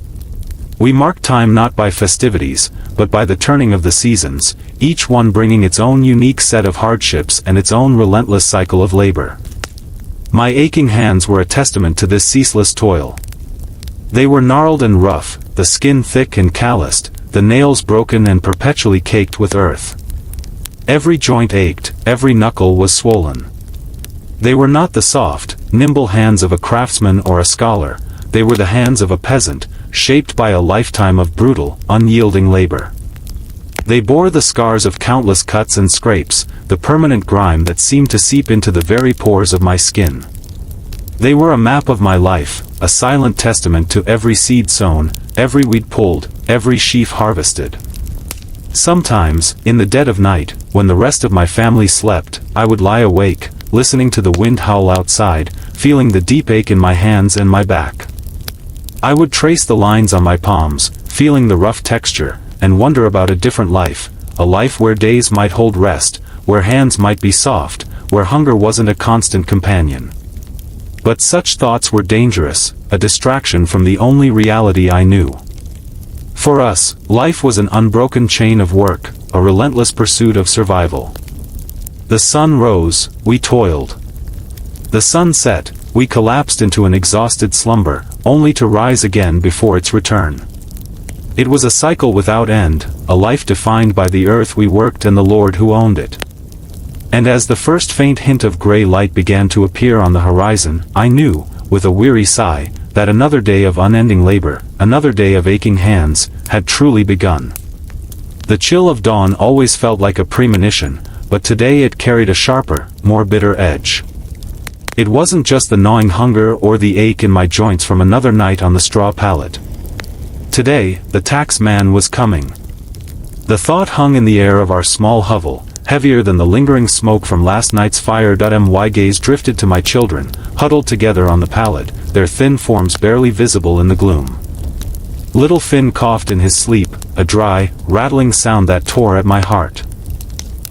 We marked time not by festivities, but by the turning of the seasons, each one bringing its own unique set of hardships and its own relentless cycle of labor. My aching hands were a testament to this ceaseless toil. They were gnarled and rough, the skin thick and calloused, the nails broken and perpetually caked with earth. Every joint ached, every knuckle was swollen. They were not the soft, nimble hands of a craftsman or a scholar, they were the hands of a peasant, shaped by a lifetime of brutal, unyielding labor. They bore the scars of countless cuts and scrapes, the permanent grime that seemed to seep into the very pores of my skin. They were a map of my life, a silent testament to every seed sown, every weed pulled, every sheaf harvested. Sometimes, in the dead of night, when the rest of my family slept, I would lie awake, listening to the wind howl outside, feeling the deep ache in my hands and my back. I would trace the lines on my palms, feeling the rough texture, and wonder about a different life, a life where days might hold rest, where hands might be soft, where hunger wasn't a constant companion. But such thoughts were dangerous, a distraction from the only reality I knew. For us, life was an unbroken chain of work, a relentless pursuit of survival. The sun rose, we toiled. The sun set, we collapsed into an exhausted slumber, only to rise again before its return. It was a cycle without end, a life defined by the earth we worked and the Lord who owned it. And as the first faint hint of gray light began to appear on the horizon, I knew, with a weary sigh, that another day of unending labor, another day of aching hands, had truly begun. The chill of dawn always felt like a premonition, but today it carried a sharper, more bitter edge. It wasn't just the gnawing hunger or the ache in my joints from another night on the straw pallet. Today, the tax man was coming. The thought hung in the air of our small hovel, heavier than the lingering smoke from last night's fire. My gaze drifted to my children, huddled together on the pallet, their thin forms barely visible in the gloom. Little Finn coughed in his sleep, a dry, rattling sound that tore at my heart.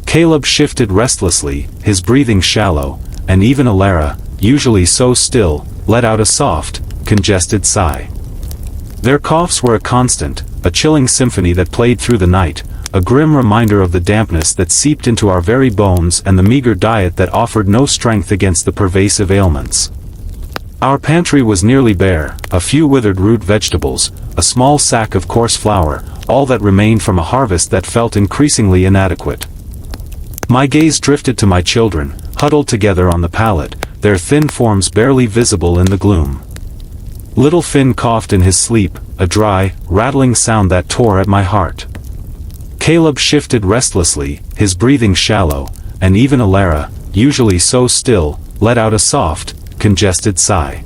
Caleb shifted restlessly, his breathing shallow, and even Alara, usually so still, let out a soft, congested sigh. Their coughs were a constant, a chilling symphony that played through the night, a grim reminder of the dampness that seeped into our very bones and the meager diet that offered no strength against the pervasive ailments. Our pantry was nearly bare, a few withered root vegetables, a small sack of coarse flour, all that remained from a harvest that felt increasingly inadequate. My gaze drifted to my children, huddled together on the pallet, their thin forms barely visible in the gloom. Little Finn coughed in his sleep, a dry, rattling sound that tore at my heart. Caleb shifted restlessly, his breathing shallow, and even Alara, usually so still, let out a soft, congested sigh.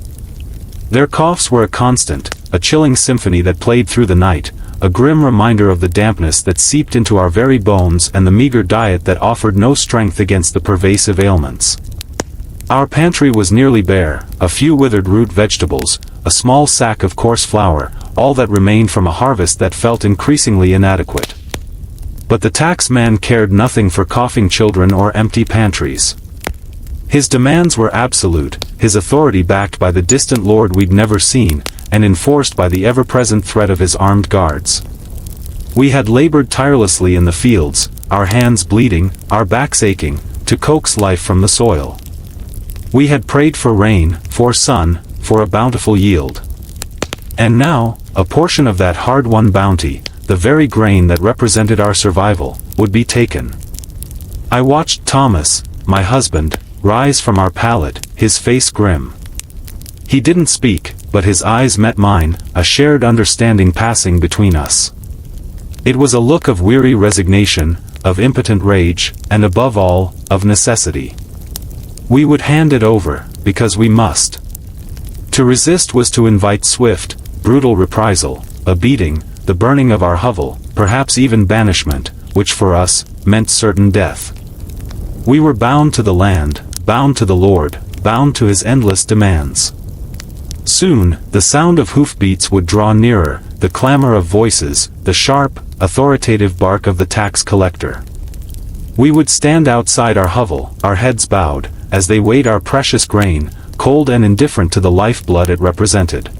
Their coughs were a constant, a chilling symphony that played through the night, a grim reminder of the dampness that seeped into our very bones and the meager diet that offered no strength against the pervasive ailments. Our pantry was nearly bare, a few withered root vegetables, a small sack of coarse flour, all that remained from a harvest that felt increasingly inadequate. But the tax man cared nothing for coughing children or empty pantries. His demands were absolute, his authority backed by the distant lord we'd never seen, and enforced by the ever-present threat of his armed guards. We had labored tirelessly in the fields, our hands bleeding, our backs aching, to coax life from the soil. We had prayed for rain, for sun, for a bountiful yield. And now, a portion of that hard-won bounty, the very grain that represented our survival, would be taken. I watched Thomas, my husband, rise from our pallet, his face grim. He didn't speak, but his eyes met mine, a shared understanding passing between us. It was a look of weary resignation, of impotent rage, and above all, of necessity. We would hand it over, because we must. To resist was to invite swift, brutal reprisal, a beating, the burning of our hovel, perhaps even banishment, which for us, meant certain death. We were bound to the land, bound to the Lord, bound to his endless demands. Soon, the sound of hoofbeats would draw nearer, the clamor of voices, the sharp, authoritative bark of the tax collector. We would stand outside our hovel, our heads bowed, as they weighed our precious grain, cold and indifferent to the lifeblood it represented.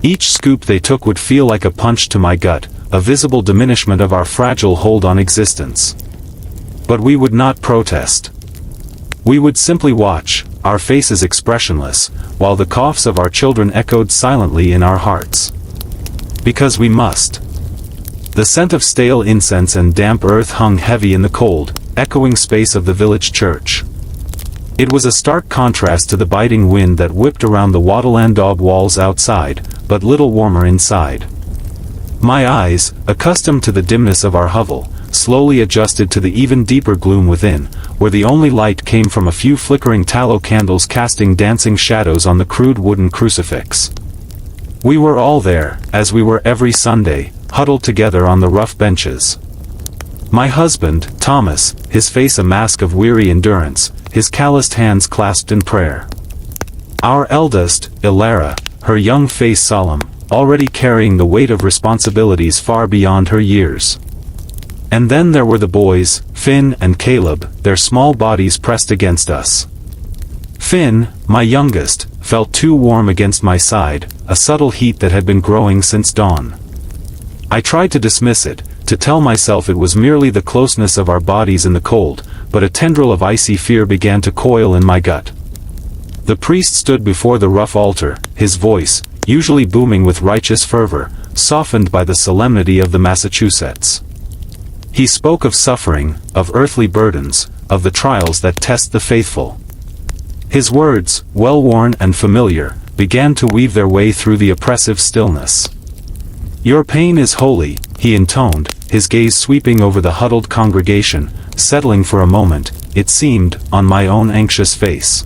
Each scoop they took would feel like a punch to my gut, a visible diminishment of our fragile hold on existence. But we would not protest. We would simply watch, our faces expressionless, while the coughs of our children echoed silently in our hearts. Because we must. The scent of stale incense and damp earth hung heavy in the cold, echoing space of the village church. It was a stark contrast to the biting wind that whipped around the wattle and daub walls outside, but little warmer inside. My eyes, accustomed to the dimness of our hovel, slowly adjusted to the even deeper gloom within, where the only light came from a few flickering tallow candles casting dancing shadows on the crude wooden crucifix. We were all there, as we were every Sunday, huddled together on the rough benches. My husband, Thomas, his face a mask of weary endurance, his calloused hands clasped in prayer. Our eldest, Alara, her young face solemn, already carrying the weight of responsibilities far beyond her years. And then there were the boys, Finn and Caleb, their small bodies pressed against us. Finn, my youngest, felt too warm against my side, a subtle heat that had been growing since dawn. I tried to dismiss it, to tell myself it was merely the closeness of our bodies in the cold, but a tendril of icy fear began to coil in my gut. The priest stood before the rough altar, his voice, usually booming with righteous fervor, softened by the solemnity of the Massachusetts. He spoke of suffering, of earthly burdens, of the trials that test the faithful. His words, well-worn and familiar, began to weave their way through the oppressive stillness. "Your pain is holy," he intoned, his gaze sweeping over the huddled congregation, settling for a moment, it seemed, on my own anxious face.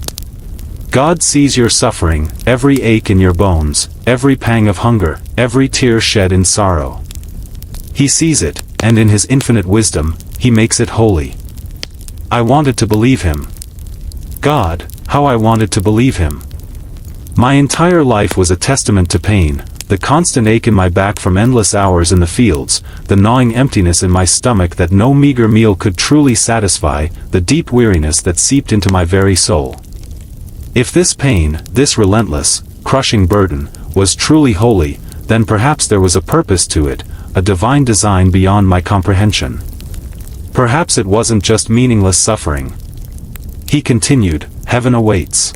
"God sees your suffering, every ache in your bones, every pang of hunger, every tear shed in sorrow. He sees it, and in his infinite wisdom, he makes it holy." I wanted to believe him. God, how I wanted to believe him. My entire life was a testament to pain, the constant ache in my back from endless hours in the fields, the gnawing emptiness in my stomach that no meager meal could truly satisfy, the deep weariness that seeped into my very soul. If this pain, this relentless, crushing burden, was truly holy, then perhaps there was a purpose to it, a divine design beyond my comprehension. Perhaps it wasn't just meaningless suffering. He continued, "Heaven awaits.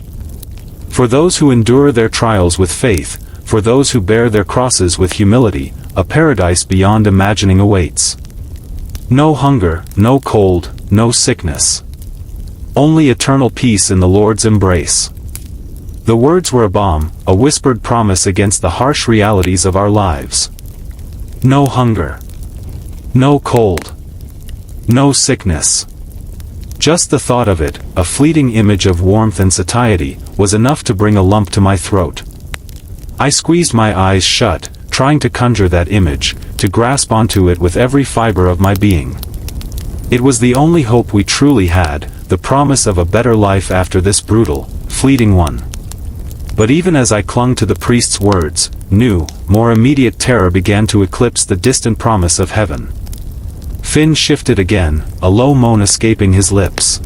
For those who endure their trials with faith, for those who bear their crosses with humility, a paradise beyond imagining awaits. No hunger, no cold, no sickness. Only eternal peace in the Lord's embrace. The words were a balm, a whispered promise against the harsh realities of our lives. No hunger. No cold. No sickness. Just the thought of it, a fleeting image of warmth and satiety, was enough to bring a lump to my throat. I squeezed my eyes shut, trying to conjure that image, to grasp onto it with every fiber of my being. It was the only hope we truly had, the promise of a better life after this brutal, fleeting one. But even as I clung to the priest's words, new, more immediate terror began to eclipse the distant promise of heaven. Finn shifted again, a low moan escaping his lips.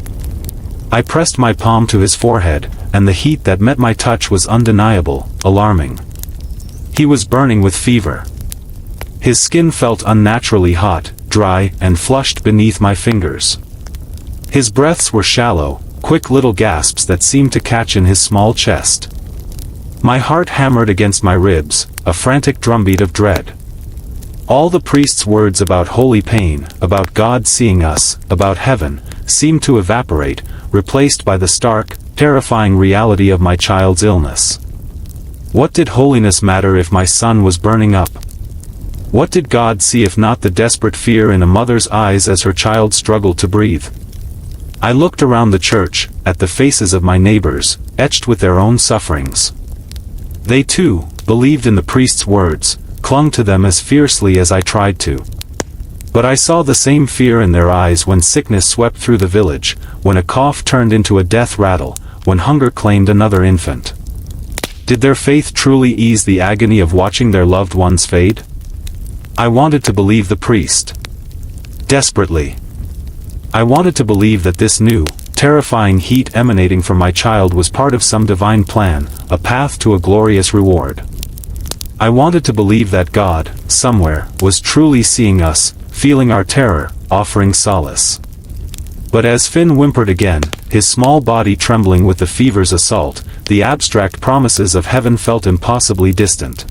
I pressed my palm to his forehead, and the heat that met my touch was undeniable, alarming. He was burning with fever. His skin felt unnaturally hot, dry, and flushed beneath my fingers. His breaths were shallow, quick little gasps that seemed to catch in his small chest. My heart hammered against my ribs, a frantic drumbeat of dread. All the priest's words about holy pain, about God seeing us, about heaven, seemed to evaporate, replaced by the stark, terrifying reality of my child's illness. What did holiness matter if my son was burning up? What did God see if not the desperate fear in a mother's eyes as her child struggled to breathe? I looked around the church, at the faces of my neighbors, etched with their own sufferings. They too believed in the priest's words, clung to them as fiercely as I tried to. But I saw the same fear in their eyes when sickness swept through the village, when a cough turned into a death rattle, when hunger claimed another infant. Did their faith truly ease the agony of watching their loved ones fade? I wanted to believe the priest. Desperately. I wanted to believe that this new, terrifying heat emanating from my child was part of some divine plan, a path to a glorious reward. I wanted to believe that God, somewhere, was truly seeing us, feeling our terror, offering solace. But as Finn whimpered again, his small body trembling with the fever's assault, the abstract promises of heaven felt impossibly distant.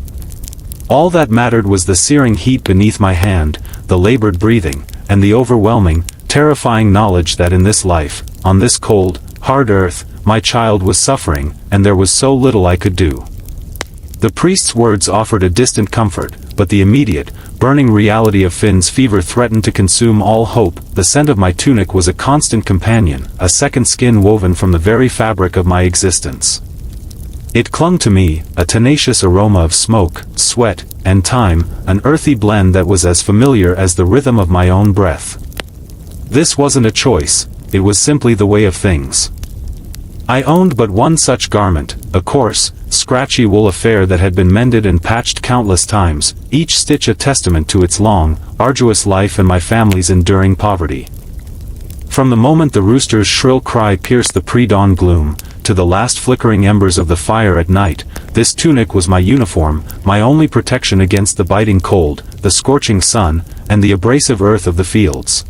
All that mattered was the searing heat beneath my hand, the labored breathing, and the overwhelming, terrifying knowledge that in this life, on this cold, hard earth, my child was suffering, and there was so little I could do. The priest's words offered a distant comfort, but the immediate, burning reality of Finn's fever threatened to consume all hope. The scent of my tunic was a constant companion, a second skin woven from the very fabric of my existence. It clung to me, a tenacious aroma of smoke, sweat, and time, an earthy blend that was as familiar as the rhythm of my own breath. This wasn't a choice, it was simply the way of things. I owned but one such garment, a coarse, scratchy wool affair that had been mended and patched countless times, each stitch a testament to its long, arduous life and my family's enduring poverty. From the moment the rooster's shrill cry pierced the pre-dawn gloom, to the last flickering embers of the fire at night, this tunic was my uniform, my only protection against the biting cold, the scorching sun, and the abrasive earth of the fields.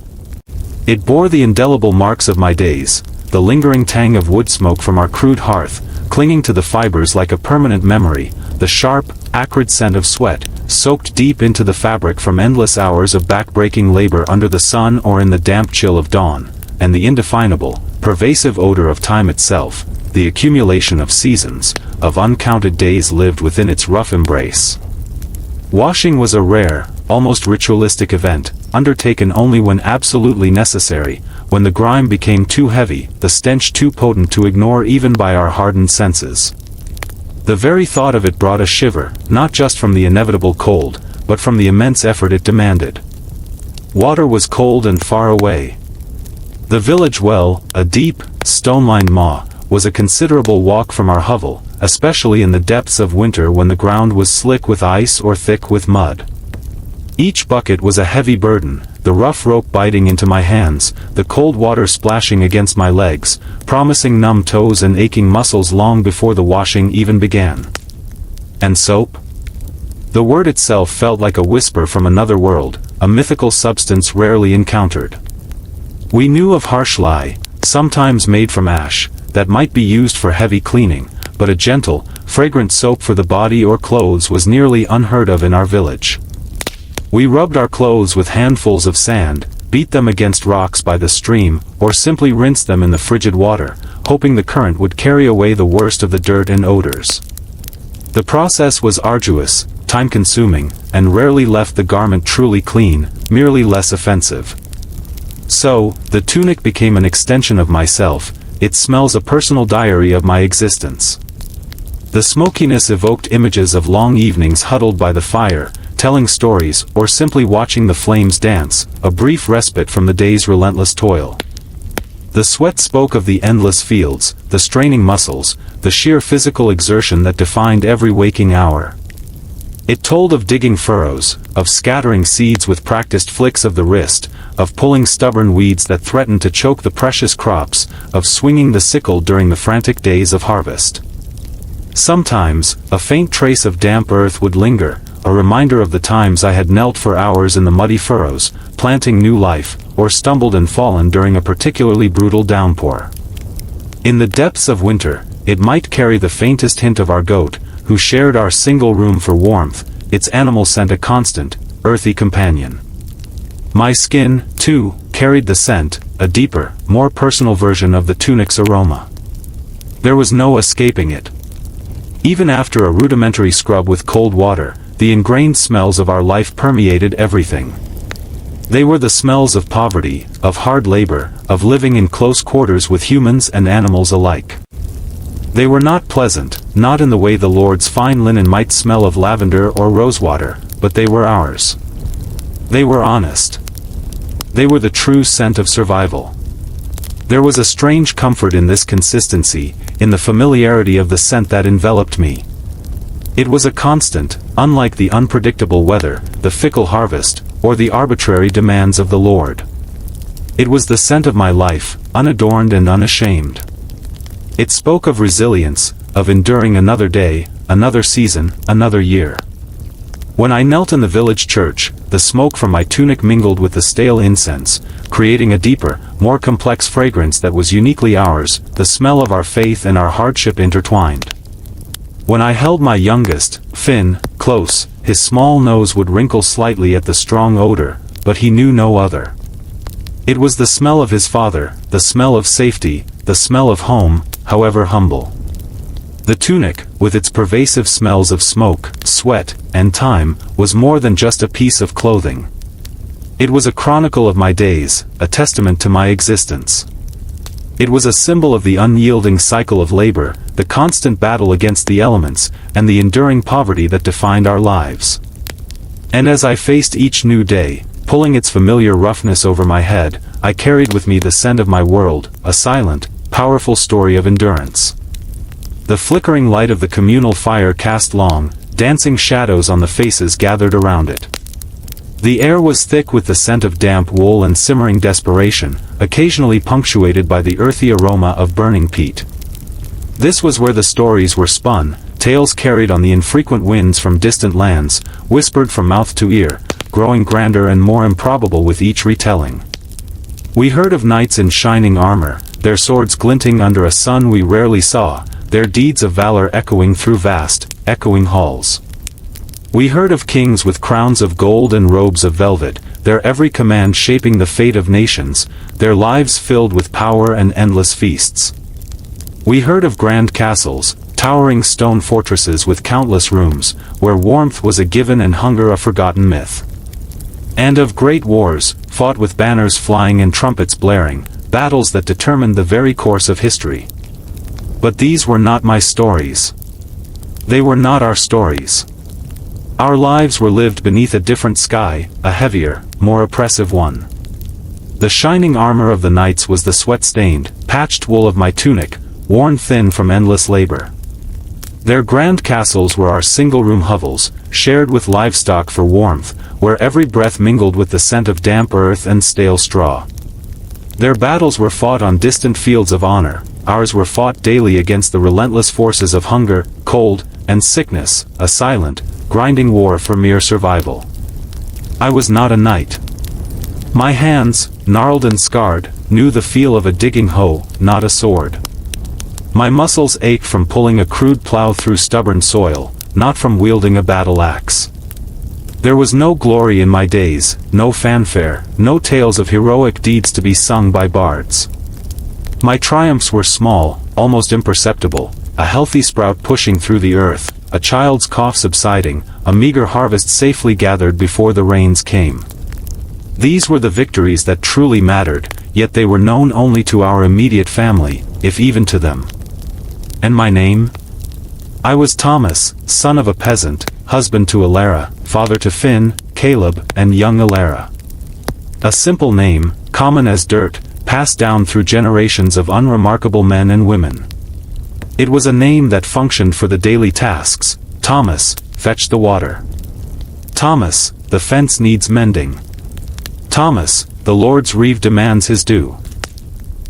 It bore the indelible marks of my days, the lingering tang of wood smoke from our crude hearth, clinging to the fibers like a permanent memory, the sharp, acrid scent of sweat, soaked deep into the fabric from endless hours of back-breaking labor under the sun or in the damp chill of dawn, and the indefinable, pervasive odor of time itself, the accumulation of seasons, of uncounted days lived within its rough embrace. Washing was a rare, almost ritualistic event, undertaken only when absolutely necessary, when the grime became too heavy, the stench too potent to ignore even by our hardened senses. The very thought of it brought a shiver, not just from the inevitable cold, but from the immense effort it demanded. Water was cold and far away. The village well, a deep, stone-lined maw, was a considerable walk from our hovel, especially in the depths of winter when the ground was slick with ice or thick with mud. Each bucket was a heavy burden, the rough rope biting into my hands, the cold water splashing against my legs, promising numb toes and aching muscles long before the washing even began. And soap? The word itself felt like a whisper from another world, a mythical substance rarely encountered. We knew of harsh lye, sometimes made from ash, that might be used for heavy cleaning, but a gentle, fragrant soap for the body or clothes was nearly unheard of in our village. We rubbed our clothes with handfuls of sand, beat them against rocks by the stream, or simply rinsed them in the frigid water, hoping the current would carry away the worst of the dirt and odors. The process was arduous, time-consuming, and rarely left the garment truly clean, merely less offensive. So, the tunic became an extension of myself. It smells a personal diary of my existence. The smokiness evoked images of long evenings huddled by the fire, telling stories, or simply watching the flames dance, a brief respite from the day's relentless toil. The sweat spoke of the endless fields, the straining muscles, the sheer physical exertion that defined every waking hour. It told of digging furrows, of scattering seeds with practiced flicks of the wrist, of pulling stubborn weeds that threatened to choke the precious crops, of swinging the sickle during the frantic days of harvest. Sometimes, a faint trace of damp earth would linger, a reminder of the times I had knelt for hours in the muddy furrows, planting new life, or stumbled and fallen during a particularly brutal downpour. In the depths of winter, it might carry the faintest hint of our goat, who shared our single room for warmth, its animal scent a constant, earthy companion. My skin, too, carried the scent, a deeper, more personal version of the tunic's aroma. There was no escaping it. Even after a rudimentary scrub with cold water, the ingrained smells of our life permeated everything. They were the smells of poverty, of hard labor, of living in close quarters with humans and animals alike. They were not pleasant, not in the way the Lord's fine linen might smell of lavender or rosewater, but they were ours. They were honest. They were the true scent of survival. There was a strange comfort in this consistency, in the familiarity of the scent that enveloped me. It was a constant, unlike the unpredictable weather, the fickle harvest, or the arbitrary demands of the Lord. It was the scent of my life, unadorned and unashamed. It spoke of resilience, of enduring another day, another season, another year. When I knelt in the village church, the smoke from my tunic mingled with the stale incense, creating a deeper, more complex fragrance that was uniquely ours, the smell of our faith and our hardship intertwined. When I held my youngest, Finn, close, his small nose would wrinkle slightly at the strong odor, but he knew no other. It was the smell of his father, the smell of safety, the smell of home, however humble. The tunic, with its pervasive smells of smoke, sweat, and time, was more than just a piece of clothing. It was a chronicle of my days, a testament to my existence. It was a symbol of the unyielding cycle of labor, the constant battle against the elements, and the enduring poverty that defined our lives. And as I faced each new day, pulling its familiar roughness over my head, I carried with me the scent of my world, a silent, powerful story of endurance. The flickering light of the communal fire cast long, dancing shadows on the faces gathered around it. The air was thick with the scent of damp wool and simmering desperation, occasionally punctuated by the earthy aroma of burning peat. This was where the stories were spun, tales carried on the infrequent winds from distant lands, whispered from mouth to ear, growing grander and more improbable with each retelling. We heard of knights in shining armor, their swords glinting under a sun we rarely saw, their deeds of valor echoing through vast, echoing halls. We heard of kings with crowns of gold and robes of velvet, their every command shaping the fate of nations, their lives filled with power and endless feasts. We heard of grand castles, towering stone fortresses with countless rooms, where warmth was a given and hunger a forgotten myth. And of great wars, fought with banners flying and trumpets blaring, battles that determined the very course of history. But these were not my stories. They were not our stories. Our lives were lived beneath a different sky, a heavier, more oppressive one. The shining armor of the knights was the sweat-stained, patched wool of my tunic, worn thin from endless labor. Their grand castles were our single-room hovels, shared with livestock for warmth, where every breath mingled with the scent of damp earth and stale straw. Their battles were fought on distant fields of honor, ours were fought daily against the relentless forces of hunger, cold, and sickness, a silent, grinding war for mere survival. I was not a knight. My hands, gnarled and scarred, knew the feel of a digging hoe, not a sword. My muscles ached from pulling a crude plow through stubborn soil, not from wielding a battle axe. There was no glory in my days, no fanfare, no tales of heroic deeds to be sung by bards. My triumphs were small, almost imperceptible, a healthy sprout pushing through the earth, a child's cough subsiding, a meager harvest safely gathered before the rains came. These were the victories that truly mattered, yet they were known only to our immediate family, if even to them. And my name? I was Thomas, son of a peasant, husband to Alara, father to Finn, Caleb, and young Alara. A simple name, common as dirt, passed down through generations of unremarkable men and women. It was a name that functioned for the daily tasks. Thomas, fetch the water. Thomas, the fence needs mending. Thomas, the Lord's reeve demands his due.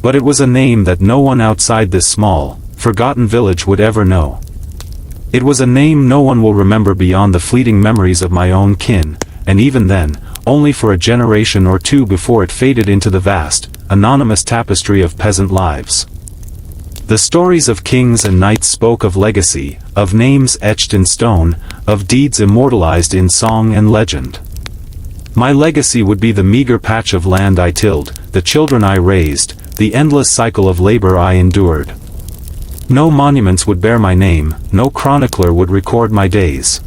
But it was a name that no one outside this small, forgotten village would ever know. It was a name no one will remember beyond the fleeting memories of my own kin, and even then, only for a generation or two before it faded into the vast, anonymous tapestry of peasant lives. The stories of kings and knights spoke of legacy, of names etched in stone, of deeds immortalized in song and legend. My legacy would be the meager patch of land I tilled, the children I raised, the endless cycle of labor I endured. No monuments would bear my name, no chronicler would record my days.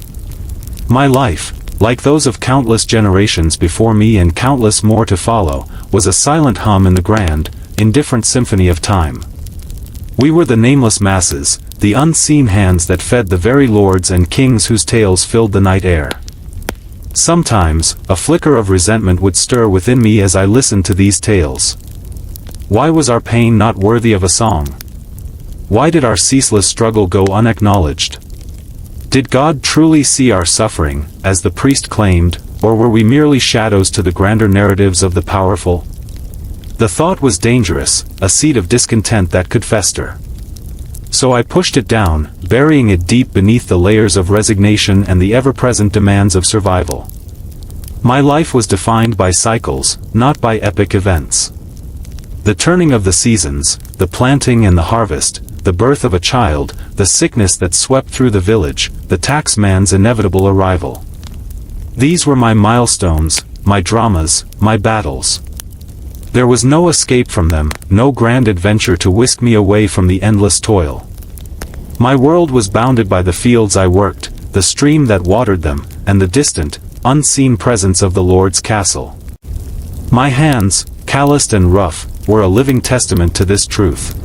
My life, like those of countless generations before me and countless more to follow, was a silent hum in the grand, indifferent symphony of time. We were the nameless masses, the unseen hands that fed the very lords and kings whose tales filled the night air. Sometimes, a flicker of resentment would stir within me as I listened to these tales. Why was our pain not worthy of a song? Why did our ceaseless struggle go unacknowledged? Did God truly see our suffering, as the priest claimed, or were we merely shadows to the grander narratives of the powerful? The thought was dangerous, a seed of discontent that could fester. So I pushed it down, burying it deep beneath the layers of resignation and the ever-present demands of survival. My life was defined by cycles, not by epic events. The turning of the seasons, the planting and the harvest, the birth of a child, the sickness that swept through the village, the taxman's inevitable arrival. These were my milestones, my dramas, my battles. There was no escape from them, no grand adventure to whisk me away from the endless toil. My world was bounded by the fields I worked, the stream that watered them, and the distant, unseen presence of the Lord's castle. My hands, calloused and rough, were a living testament to this truth.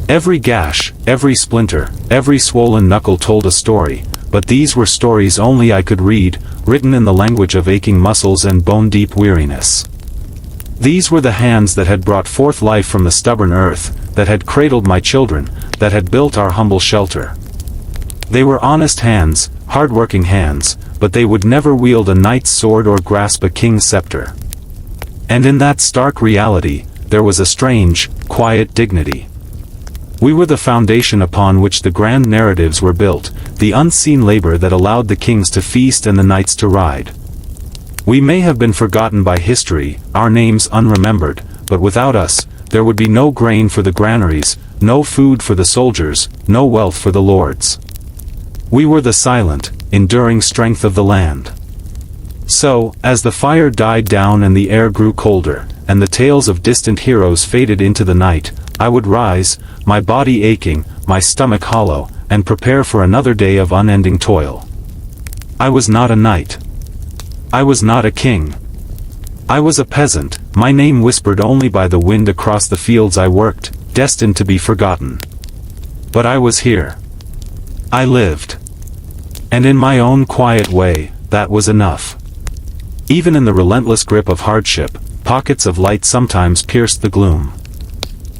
Every gash, every splinter, every swollen knuckle told a story, but these were stories only I could read, written in the language of aching muscles and bone-deep weariness. These were the hands that had brought forth life from the stubborn earth, that had cradled my children, that had built our humble shelter. They were honest hands, hard-working hands, but they would never wield a knight's sword or grasp a king's scepter. And in that stark reality, there was a strange, quiet dignity. We were the foundation upon which the grand narratives were built, the unseen labor that allowed the kings to feast and the knights to ride. We may have been forgotten by history, our names unremembered, but without us, there would be no grain for the granaries, no food for the soldiers, no wealth for the lords. We were the silent, enduring strength of the land. So, as the fire died down and the air grew colder, and the tales of distant heroes faded into the night, I would rise, my body aching, my stomach hollow, and prepare for another day of unending toil. I was not a knight. I was not a king. I was a peasant, my name whispered only by the wind across the fields I worked, destined to be forgotten. But I was here. I lived. And in my own quiet way, that was enough. Even in the relentless grip of hardship, pockets of light sometimes pierced the gloom.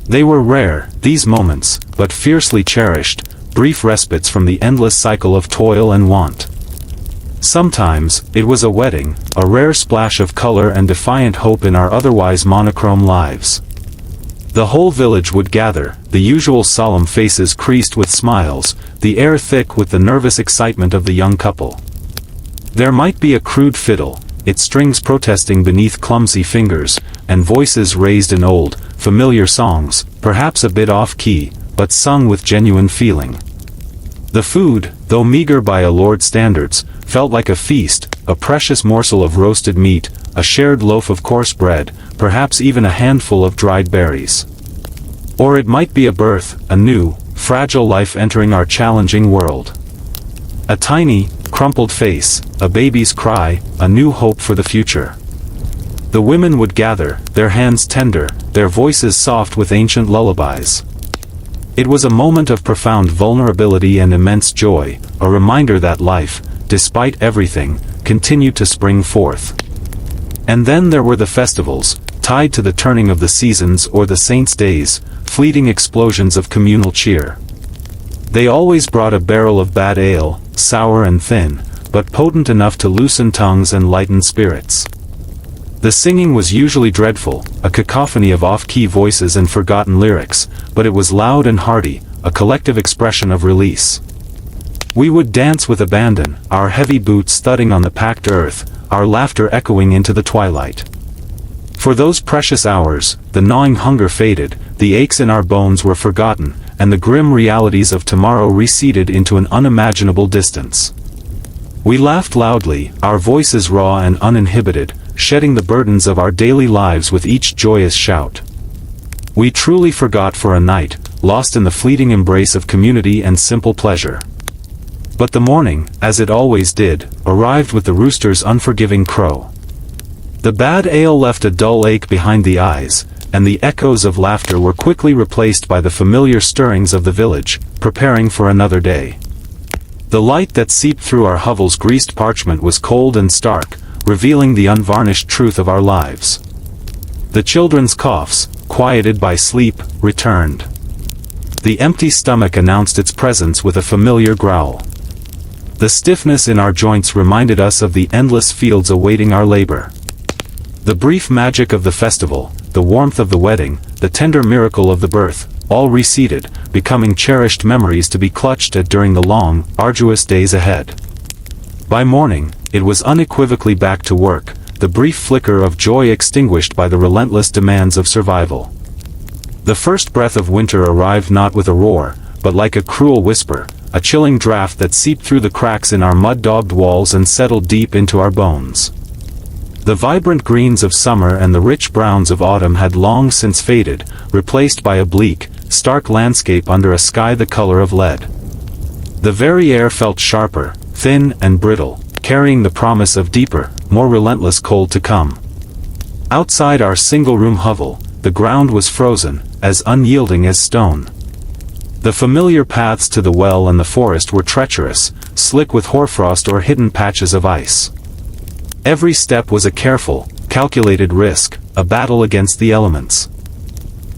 They were rare, these moments, but fiercely cherished, brief respites from the endless cycle of toil and want. Sometimes, it was a wedding, a rare splash of color and defiant hope in our otherwise monochrome lives. The whole village would gather, the usual solemn faces creased with smiles, the air thick with the nervous excitement of the young couple. There might be a crude fiddle, its strings protesting beneath clumsy fingers, and voices raised in old, familiar songs, perhaps a bit off-key, but sung with genuine feeling. The food, though meager by Lord's standards, felt like a feast, a precious morsel of roasted meat, a shared loaf of coarse bread, perhaps even a handful of dried berries. Or it might be a birth, a new, fragile life entering our challenging world. A tiny, crumpled face, a baby's cry, a new hope for the future. The women would gather, their hands tender, their voices soft with ancient lullabies. It was a moment of profound vulnerability and immense joy, a reminder that life, despite everything, continued to spring forth. And then there were the festivals, tied to the turning of the seasons or the saints' days, fleeting explosions of communal cheer. They always brought a barrel of bad ale, sour and thin, but potent enough to loosen tongues and lighten spirits. The singing was usually dreadful, a cacophony of off-key voices and forgotten lyrics, but it was loud and hearty, a collective expression of release. We would dance with abandon, our heavy boots thudding on the packed earth, our laughter echoing into the twilight. For those precious hours, the gnawing hunger faded, the aches in our bones were forgotten, and the grim realities of tomorrow receded into an unimaginable distance. We laughed loudly, our voices raw and uninhibited, shedding the burdens of our daily lives with each joyous shout. We truly forgot for a night, lost in the fleeting embrace of community and simple pleasure. But the morning, as it always did, arrived with the rooster's unforgiving crow. The bad ale left a dull ache behind the eyes, and the echoes of laughter were quickly replaced by the familiar stirrings of the village, preparing for another day. The light that seeped through our hovel's greased parchment was cold and stark, revealing the unvarnished truth of our lives. The children's coughs, quieted by sleep, returned. The empty stomach announced its presence with a familiar growl. The stiffness in our joints reminded us of the endless fields awaiting our labor. The brief magic of the festival, the warmth of the wedding, the tender miracle of the birth, all receded, becoming cherished memories to be clutched at during the long, arduous days ahead. By morning, it was unequivocally back to work, the brief flicker of joy extinguished by the relentless demands of survival. The first breath of winter arrived not with a roar, but like a cruel whisper, a chilling draft that seeped through the cracks in our mud-daubed walls and settled deep into our bones. The vibrant greens of summer and the rich browns of autumn had long since faded, replaced by a bleak, stark landscape under a sky the color of lead. The very air felt sharper, thin and brittle, carrying the promise of deeper, more relentless cold to come. Outside our single-room hovel, the ground was frozen, as unyielding as stone. The familiar paths to the well and the forest were treacherous, slick with hoarfrost or hidden patches of ice. Every step was a careful, calculated risk, a battle against the elements.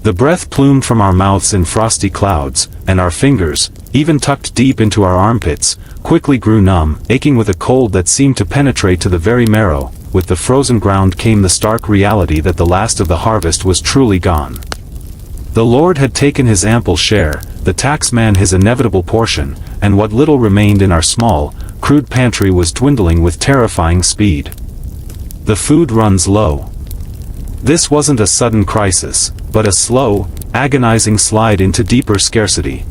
The breath plumed from our mouths in frosty clouds, and our fingers, even tucked deep into our armpits, quickly grew numb, aching with a cold that seemed to penetrate to the very marrow. With the frozen ground came the stark reality that the last of the harvest was truly gone. The Lord had taken his ample share, the taxman his inevitable portion, and what little remained in our small, crude pantry was dwindling with terrifying speed. The food runs low. This wasn't a sudden crisis, but a slow, agonizing slide into deeper scarcity.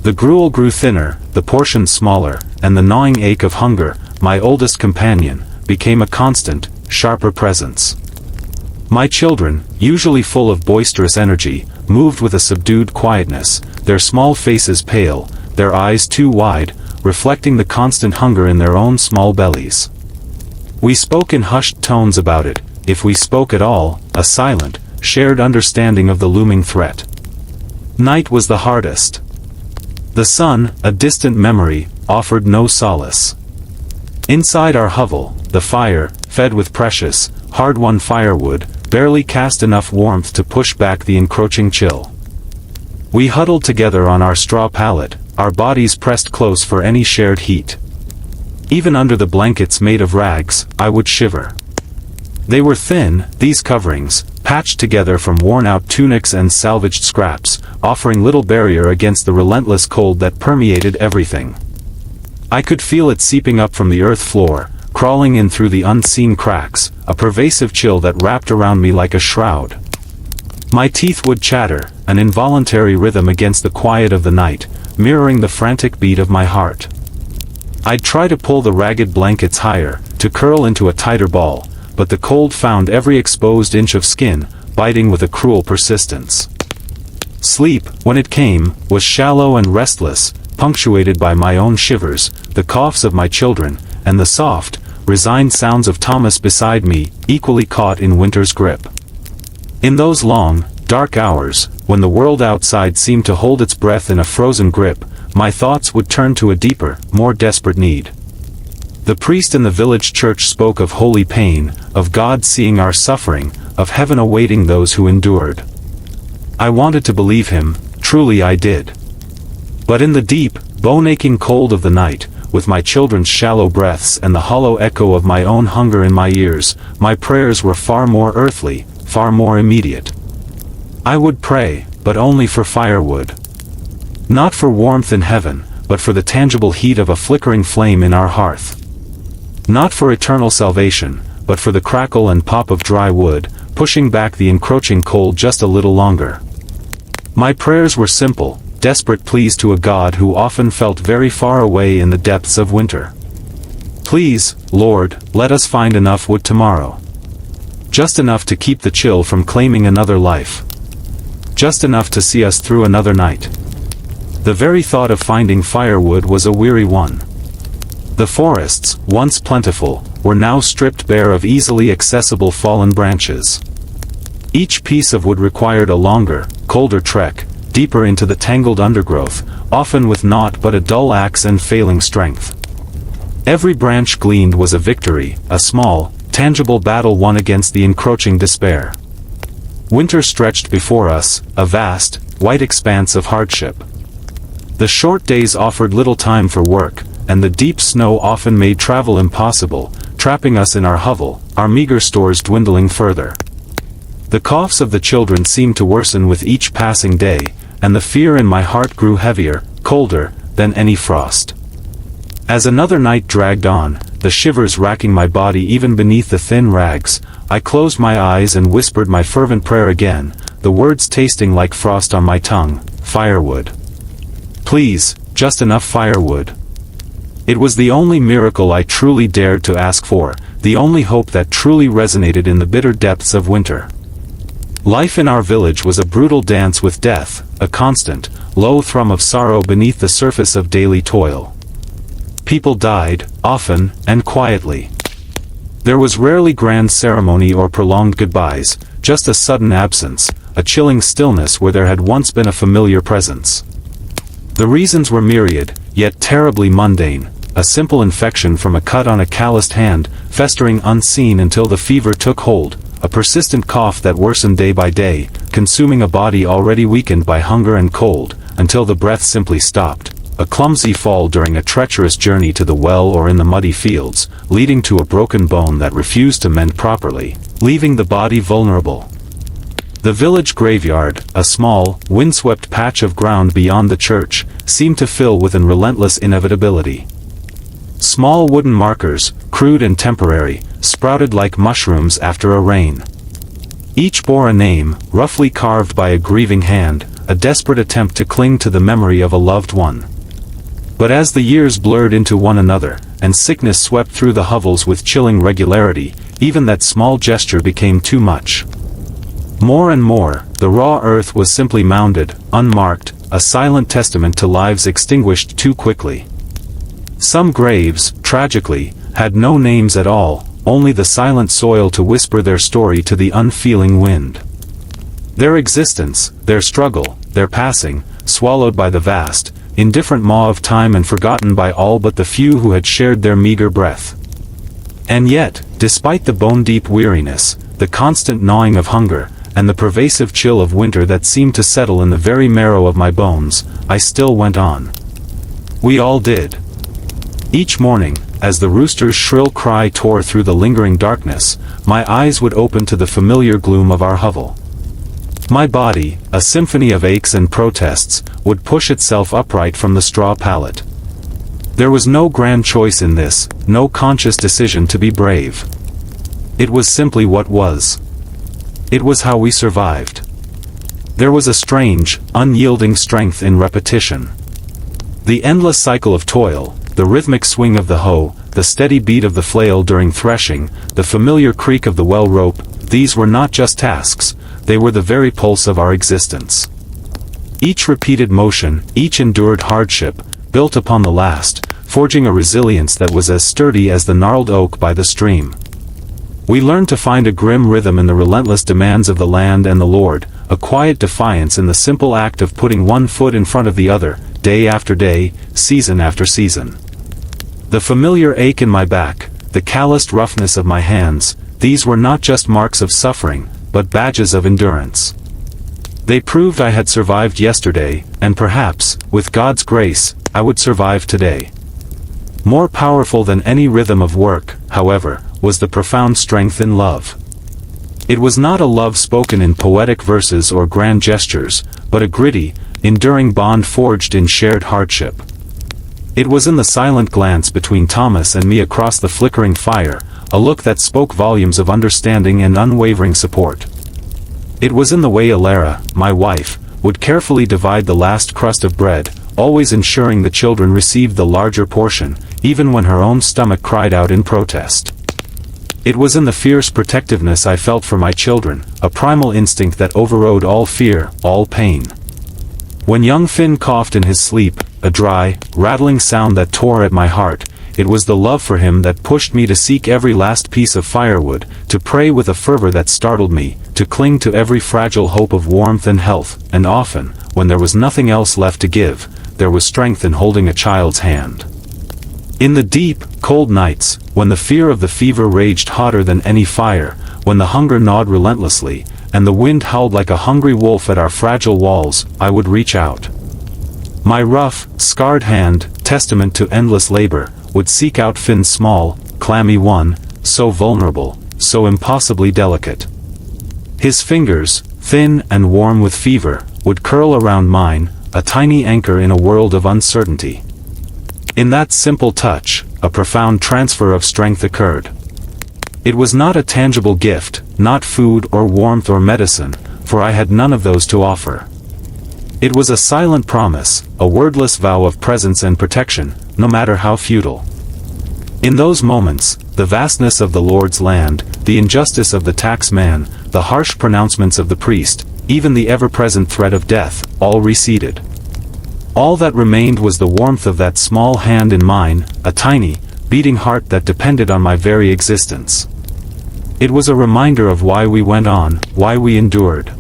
The gruel grew thinner, the portions smaller, and the gnawing ache of hunger, my oldest companion, became a constant, sharper presence. My children, usually full of boisterous energy, moved with a subdued quietness, their small faces pale, their eyes too wide, reflecting the constant hunger in their own small bellies. We spoke in hushed tones about it, if we spoke at all, a silent, shared understanding of the looming threat. Night was the hardest. The sun, a distant memory, offered no solace. Inside our hovel, the fire, fed with precious, hard-won firewood, barely cast enough warmth to push back the encroaching chill. We huddled together on our straw pallet, our bodies pressed close for any shared heat. Even under the blankets made of rags, I would shiver. They were thin, these coverings, patched together from worn-out tunics and salvaged scraps, offering little barrier against the relentless cold that permeated everything. I could feel it seeping up from the earth floor, crawling in through the unseen cracks, a pervasive chill that wrapped around me like a shroud. My teeth would chatter, an involuntary rhythm against the quiet of the night, mirroring the frantic beat of my heart. I'd try to pull the ragged blankets higher, to curl into a tighter ball, but the cold found every exposed inch of skin, biting with a cruel persistence. Sleep, when it came, was shallow and restless, punctuated by my own shivers, the coughs of my children, and the soft, resigned sounds of Thomas beside me, equally caught in winter's grip. In those long, dark hours, when the world outside seemed to hold its breath in a frozen grip, my thoughts would turn to a deeper, more desperate need. The priest in the village church spoke of holy pain, of God seeing our suffering, of heaven awaiting those who endured. I wanted to believe him, truly I did. But in the deep, bone-aching cold of the night, with my children's shallow breaths and the hollow echo of my own hunger in my ears, my prayers were far more earthly, far more immediate. I would pray, but only for firewood. Not for warmth in heaven, but for the tangible heat of a flickering flame in our hearth. Not for eternal salvation, but for the crackle and pop of dry wood, pushing back the encroaching cold just a little longer. My prayers were simple, desperate pleas to a God who often felt very far away in the depths of winter. Please, Lord, let us find enough wood tomorrow. Just enough to keep the chill from claiming another life. Just enough to see us through another night. The very thought of finding firewood was a weary one. The forests, once plentiful, were now stripped bare of easily accessible fallen branches. Each piece of wood required a longer, colder trek, deeper into the tangled undergrowth, often with naught but a dull axe and failing strength. Every branch gleaned was a victory, a small, tangible battle won against the encroaching despair. Winter stretched before us, a vast, white expanse of hardship. The short days offered little time for work, and the deep snow often made travel impossible, trapping us in our hovel, our meager stores dwindling further. The coughs of the children seemed to worsen with each passing day, and the fear in my heart grew heavier, colder, than any frost. As another night dragged on, the shivers racking my body even beneath the thin rags, I closed my eyes and whispered my fervent prayer again, the words tasting like frost on my tongue: firewood. Please, just enough firewood. It was the only miracle I truly dared to ask for, the only hope that truly resonated in the bitter depths of winter. Life in our village was a brutal dance with death, a constant, low thrum of sorrow beneath the surface of daily toil. People died, often, and quietly. There was rarely grand ceremony or prolonged goodbyes, just a sudden absence, a chilling stillness where there had once been a familiar presence. The reasons were myriad, yet terribly mundane: a simple infection from a cut on a calloused hand, festering unseen until the fever took hold, a persistent cough that worsened day by day, consuming a body already weakened by hunger and cold, until the breath simply stopped, a clumsy fall during a treacherous journey to the well or in the muddy fields, leading to a broken bone that refused to mend properly, leaving the body vulnerable. The village graveyard, a small, windswept patch of ground beyond the church, seemed to fill with an relentless inevitability. Small wooden markers, crude and temporary, sprouted like mushrooms after a rain. Each bore a name, roughly carved by a grieving hand, a desperate attempt to cling to the memory of a loved one. But as the years blurred into one another, and sickness swept through the hovels with chilling regularity, even that small gesture became too much. More and more, the raw earth was simply mounded, unmarked, a silent testament to lives extinguished too quickly. Some graves, tragically, had no names at all, only the silent soil to whisper their story to the unfeeling wind. Their existence, their struggle, their passing, swallowed by the vast, indifferent maw of time and forgotten by all but the few who had shared their meager breath. And yet, despite the bone-deep weariness, the constant gnawing of hunger, and the pervasive chill of winter that seemed to settle in the very marrow of my bones, I still went on. We all did. Each morning, as the rooster's shrill cry tore through the lingering darkness, my eyes would open to the familiar gloom of our hovel. My body, a symphony of aches and protests, would push itself upright from the straw pallet. There was no grand choice in this, no conscious decision to be brave. It was simply what was. It was how we survived. There was a strange, unyielding strength in repetition. The endless cycle of toil, the rhythmic swing of the hoe, the steady beat of the flail during threshing, the familiar creak of the well rope, these were not just tasks, they were the very pulse of our existence. Each repeated motion, each endured hardship, built upon the last, forging a resilience that was as sturdy as the gnarled oak by the stream. We learned to find a grim rhythm in the relentless demands of the land and the Lord, a quiet defiance in the simple act of putting one foot in front of the other, day after day, season after season. The familiar ache in my back, the calloused roughness of my hands, these were not just marks of suffering, but badges of endurance. They proved I had survived yesterday, and perhaps, with God's grace, I would survive today. More powerful than any rhythm of work, however, was the profound strength in love. It was not a love spoken in poetic verses or grand gestures, but a gritty, enduring bond forged in shared hardship. It was in the silent glance between Thomas and me across the flickering fire, a look that spoke volumes of understanding and unwavering support. It was in the way Alara, my wife, would carefully divide the last crust of bread, always ensuring the children received the larger portion, even when her own stomach cried out in protest. It was in the fierce protectiveness I felt for my children, a primal instinct that overrode all fear, all pain. When young Finn coughed in his sleep, a dry, rattling sound that tore at my heart, it was the love for him that pushed me to seek every last piece of firewood, to pray with a fervor that startled me, to cling to every fragile hope of warmth and health, and often, when there was nothing else left to give, there was strength in holding a child's hand. In the deep, cold nights, when the fear of the fever raged hotter than any fire, when the hunger gnawed relentlessly, and the wind howled like a hungry wolf at our fragile walls, I would reach out. My rough, scarred hand, testament to endless labor, would seek out Finn's small, clammy one, so vulnerable, so impossibly delicate. His fingers, thin and warm with fever, would curl around mine, a tiny anchor in a world of uncertainty. In that simple touch, a profound transfer of strength occurred. It was not a tangible gift, not food or warmth or medicine, for I had none of those to offer. It was a silent promise, a wordless vow of presence and protection, no matter how futile. In those moments, the vastness of the Lord's land, the injustice of the tax man, the harsh pronouncements of the priest, even the ever-present threat of death, all receded. All that remained was the warmth of that small hand in mine, a tiny, beating heart that depended on my very existence. It was a reminder of why we went on, why we endured.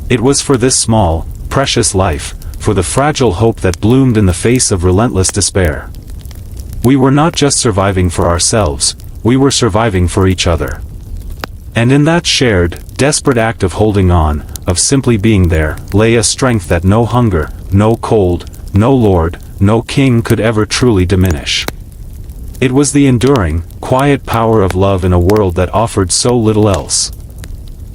It was for this small, precious life, for the fragile hope that bloomed in the face of relentless despair. We were not just surviving for ourselves, we were surviving for each other. And in that shared, desperate act of holding on, of simply being there, lay a strength that no hunger, no cold, no lord, no king could ever truly diminish. It was the enduring, quiet power of love in a world that offered so little else.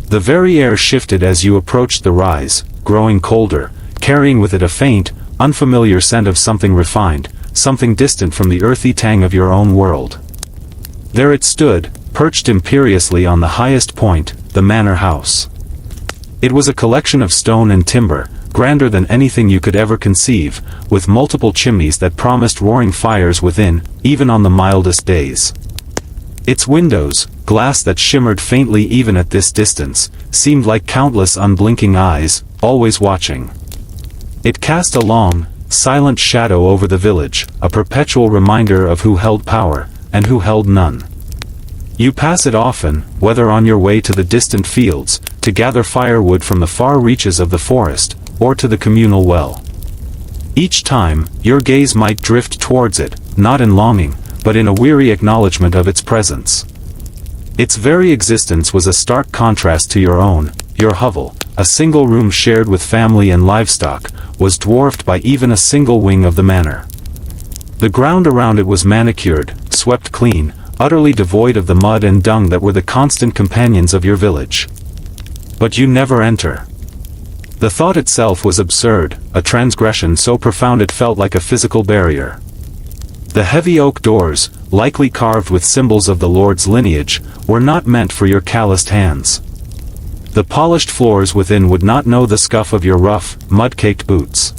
The very air shifted as you approached the rise, growing colder, carrying with it a faint, unfamiliar scent of something refined, something distant from the earthy tang of your own world. There it stood, perched imperiously on the highest point, the manor house. It was a collection of stone and timber, grander than anything you could ever conceive, with multiple chimneys that promised roaring fires within, even on the mildest days. Its windows, glass that shimmered faintly even at this distance, seemed like countless unblinking eyes, always watching. It cast a long, silent shadow over the village, a perpetual reminder of who held power, and who held none. You pass it often, whether on your way to the distant fields, to gather firewood from the far reaches of the forest, or to the communal well. Each time, your gaze might drift towards it, not in longing, but in a weary acknowledgement of its presence. Its very existence was a stark contrast to your own. Your hovel, a single room shared with family and livestock, was dwarfed by even a single wing of the manor. The ground around it was manicured, swept clean, utterly devoid of the mud and dung that were the constant companions of your village. But you never enter. The thought itself was absurd, a transgression so profound it felt like a physical barrier. The heavy oak doors, likely carved with symbols of the Lord's lineage, were not meant for your calloused hands. The polished floors within would not know the scuff of your rough, mud-caked boots.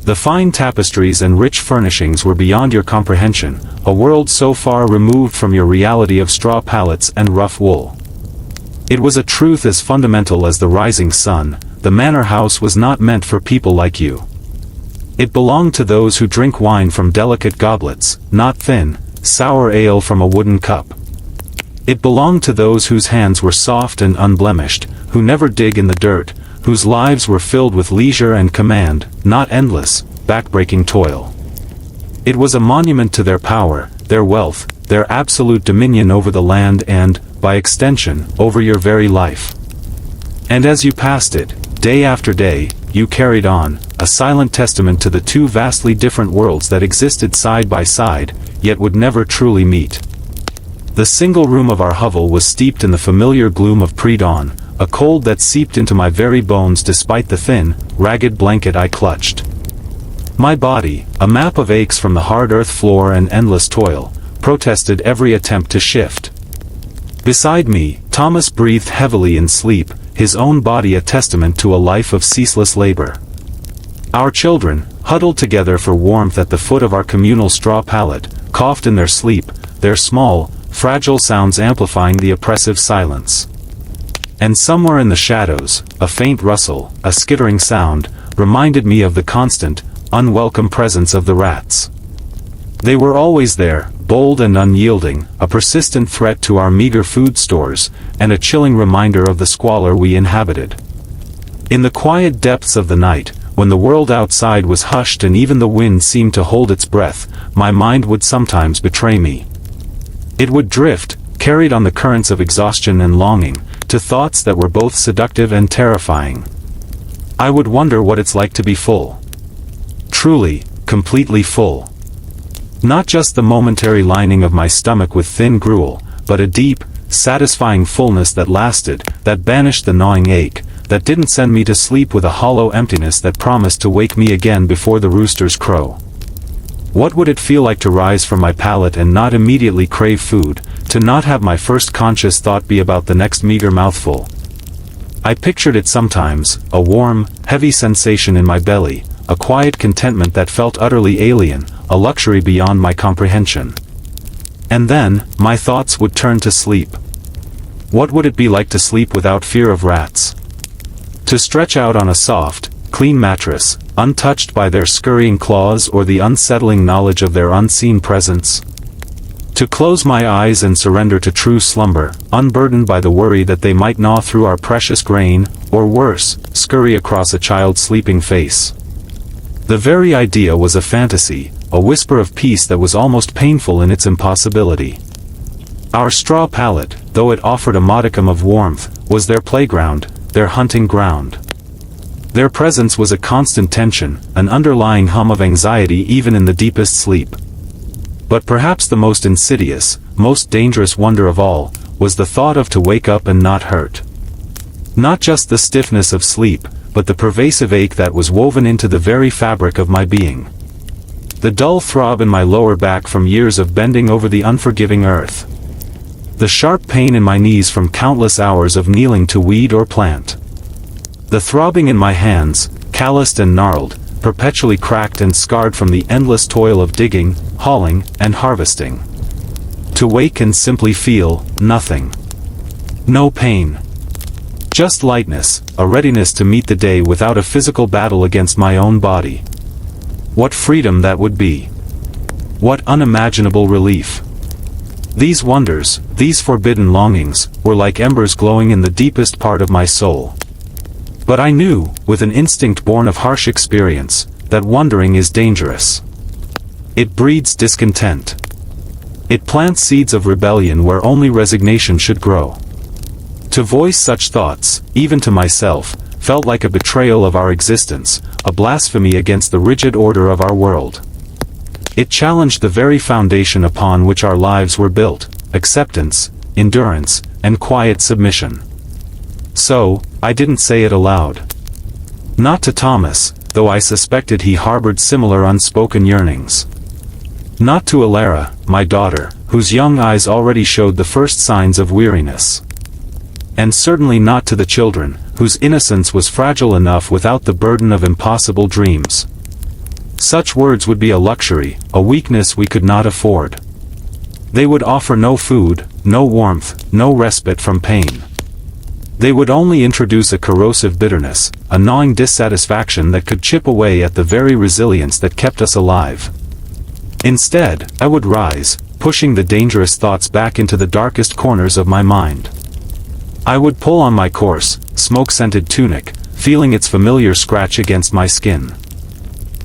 The fine tapestries and rich furnishings were beyond your comprehension, a world so far removed from your reality of straw pallets and rough wool. It was a truth as fundamental as the rising sun: the manor house was not meant for people like you. It belonged to those who drink wine from delicate goblets, not thin, sour ale from a wooden cup. It belonged to those whose hands were soft and unblemished, who never dig in the dirt, whose lives were filled with leisure and command, not endless, back-breaking toil. It was a monument to their power, their wealth, their absolute dominion over the land and, by extension, over your very life. And as you passed it, day after day, you carried on, a silent testament to the two vastly different worlds that existed side by side, yet would never truly meet. The single room of our hovel was steeped in the familiar gloom of pre-dawn, a cold that seeped into my very bones despite the thin, ragged blanket I clutched. My body, a map of aches from the hard earth floor and endless toil, protested every attempt to shift. Beside me, Thomas breathed heavily in sleep, his own body a testament to a life of ceaseless labor. Our children, huddled together for warmth at the foot of our communal straw pallet, coughed in their sleep, their small, fragile sounds amplifying the oppressive silence. And somewhere in the shadows, a faint rustle, a skittering sound, reminded me of the constant, unwelcome presence of the rats. They were always there, bold and unyielding, a persistent threat to our meager food stores, and a chilling reminder of the squalor we inhabited. In the quiet depths of the night, when the world outside was hushed and even the wind seemed to hold its breath, my mind would sometimes betray me. It would drift, carried on the currents of exhaustion and longing, to thoughts that were both seductive and terrifying. I would wonder what it's like to be full. Truly, completely full. Not just the momentary lining of my stomach with thin gruel, but a deep, satisfying fullness that lasted, that banished the gnawing ache, that didn't send me to sleep with a hollow emptiness that promised to wake me again before the roosters crow. What would it feel like to rise from my pallet and not immediately crave food, to not have my first conscious thought be about the next meager mouthful? I pictured it sometimes, a warm, heavy sensation in my belly, a quiet contentment that felt utterly alien, a luxury beyond my comprehension. And then, my thoughts would turn to sleep. What would it be like to sleep without fear of rats? To stretch out on a soft, clean mattress, untouched by their scurrying claws or the unsettling knowledge of their unseen presence? To close my eyes and surrender to true slumber, unburdened by the worry that they might gnaw through our precious grain, or worse, scurry across a child's sleeping face? The very idea was a fantasy, a whisper of peace that was almost painful in its impossibility. Our straw pallet, though it offered a modicum of warmth, was their playground, their hunting ground. Their presence was a constant tension, an underlying hum of anxiety even in the deepest sleep. But perhaps the most insidious, most dangerous wonder of all, was the thought of to wake up and not hurt. Not just the stiffness of sleep, but the pervasive ache that was woven into the very fabric of my being. The dull throb in my lower back from years of bending over the unforgiving earth. The sharp pain in my knees from countless hours of kneeling to weed or plant. The throbbing in my hands, calloused and gnarled, perpetually cracked and scarred from the endless toil of digging, hauling, and harvesting. To wake and simply feel nothing. No pain. Just lightness, a readiness to meet the day without a physical battle against my own body. What freedom that would be. What unimaginable relief. These wonders, these forbidden longings, were like embers glowing in the deepest part of my soul. But I knew, with an instinct born of harsh experience, that wondering is dangerous. It breeds discontent. It plants seeds of rebellion where only resignation should grow. To voice such thoughts, even to myself, felt like a betrayal of our existence, a blasphemy against the rigid order of our world. It challenged the very foundation upon which our lives were built: acceptance, endurance, and quiet submission. So, I didn't say it aloud. Not to Thomas, though I suspected he harbored similar unspoken yearnings. Not to Alara, my daughter, whose young eyes already showed the first signs of weariness. And certainly not to the children, whose innocence was fragile enough without the burden of impossible dreams. Such words would be a luxury, a weakness we could not afford. They would offer no food, no warmth, no respite from pain. They would only introduce a corrosive bitterness, a gnawing dissatisfaction that could chip away at the very resilience that kept us alive. Instead, I would rise, pushing the dangerous thoughts back into the darkest corners of my mind. I would pull on my coarse, smoke-scented tunic, feeling its familiar scratch against my skin.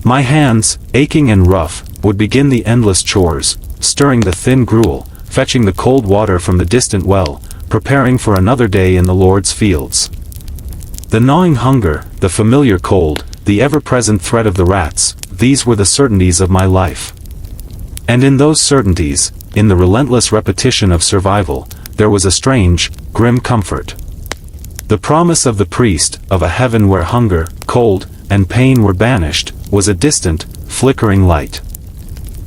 My hands, aching and rough, would begin the endless chores, stirring the thin gruel, fetching the cold water from the distant well, preparing for another day in the Lord's fields. The gnawing hunger, the familiar cold, the ever-present threat of the rats, these were the certainties of my life. And in those certainties, in the relentless repetition of survival, there was a strange, grim comfort. The promise of the priest, of a heaven where hunger, cold, and pain were banished, was a distant, flickering light.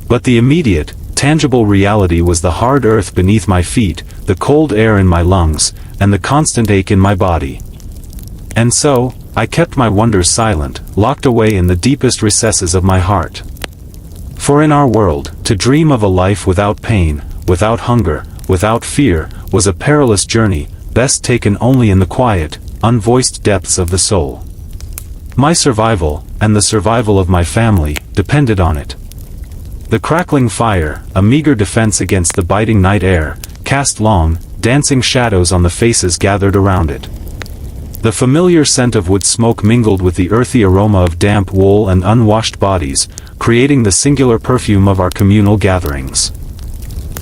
But the immediate, tangible reality was the hard earth beneath my feet, the cold air in my lungs, and the constant ache in my body. And so, I kept my wonders silent, locked away in the deepest recesses of my heart. For in our world, to dream of a life without pain, without hunger, without fear, was a perilous journey, best taken only in the quiet, unvoiced depths of the soul. My survival, and the survival of my family, depended on it. The crackling fire, a meager defense against the biting night air, cast long, dancing shadows on the faces gathered around it. The familiar scent of wood smoke mingled with the earthy aroma of damp wool and unwashed bodies, creating the singular perfume of our communal gatherings.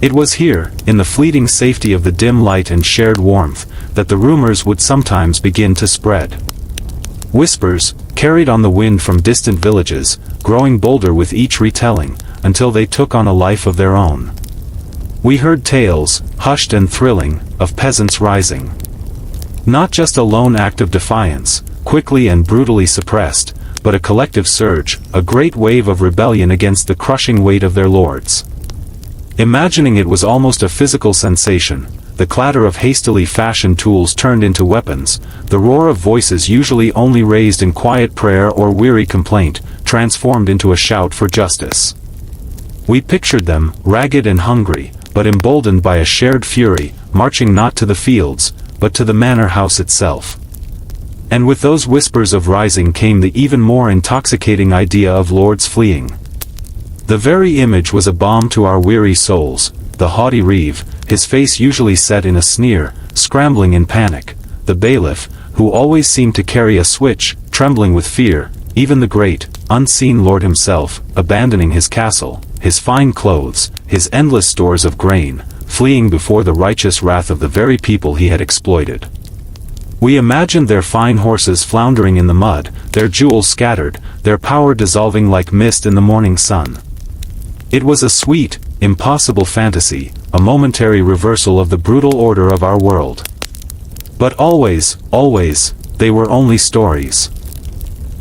It was here, in the fleeting safety of the dim light and shared warmth, that the rumors would sometimes begin to spread. Whispers, carried on the wind from distant villages, growing bolder with each retelling, until they took on a life of their own. We heard tales, hushed and thrilling, of peasants rising. Not just a lone act of defiance, quickly and brutally suppressed, but a collective surge, a great wave of rebellion against the crushing weight of their lords. Imagining it was almost a physical sensation, the clatter of hastily fashioned tools turned into weapons, the roar of voices usually only raised in quiet prayer or weary complaint, transformed into a shout for justice. We pictured them, ragged and hungry, but emboldened by a shared fury, marching not to the fields, but to the manor house itself. And with those whispers of rising came the even more intoxicating idea of lords fleeing. The very image was a balm to our weary souls, the haughty reeve, his face usually set in a sneer, scrambling in panic, the bailiff, who always seemed to carry a switch, trembling with fear, even the great, unseen lord himself, abandoning his castle, his fine clothes, his endless stores of grain, fleeing before the righteous wrath of the very people he had exploited. We imagined their fine horses floundering in the mud, their jewels scattered, their power dissolving like mist in the morning sun. It was a sweet, impossible fantasy, a momentary reversal of the brutal order of our world. But always, always, they were only stories.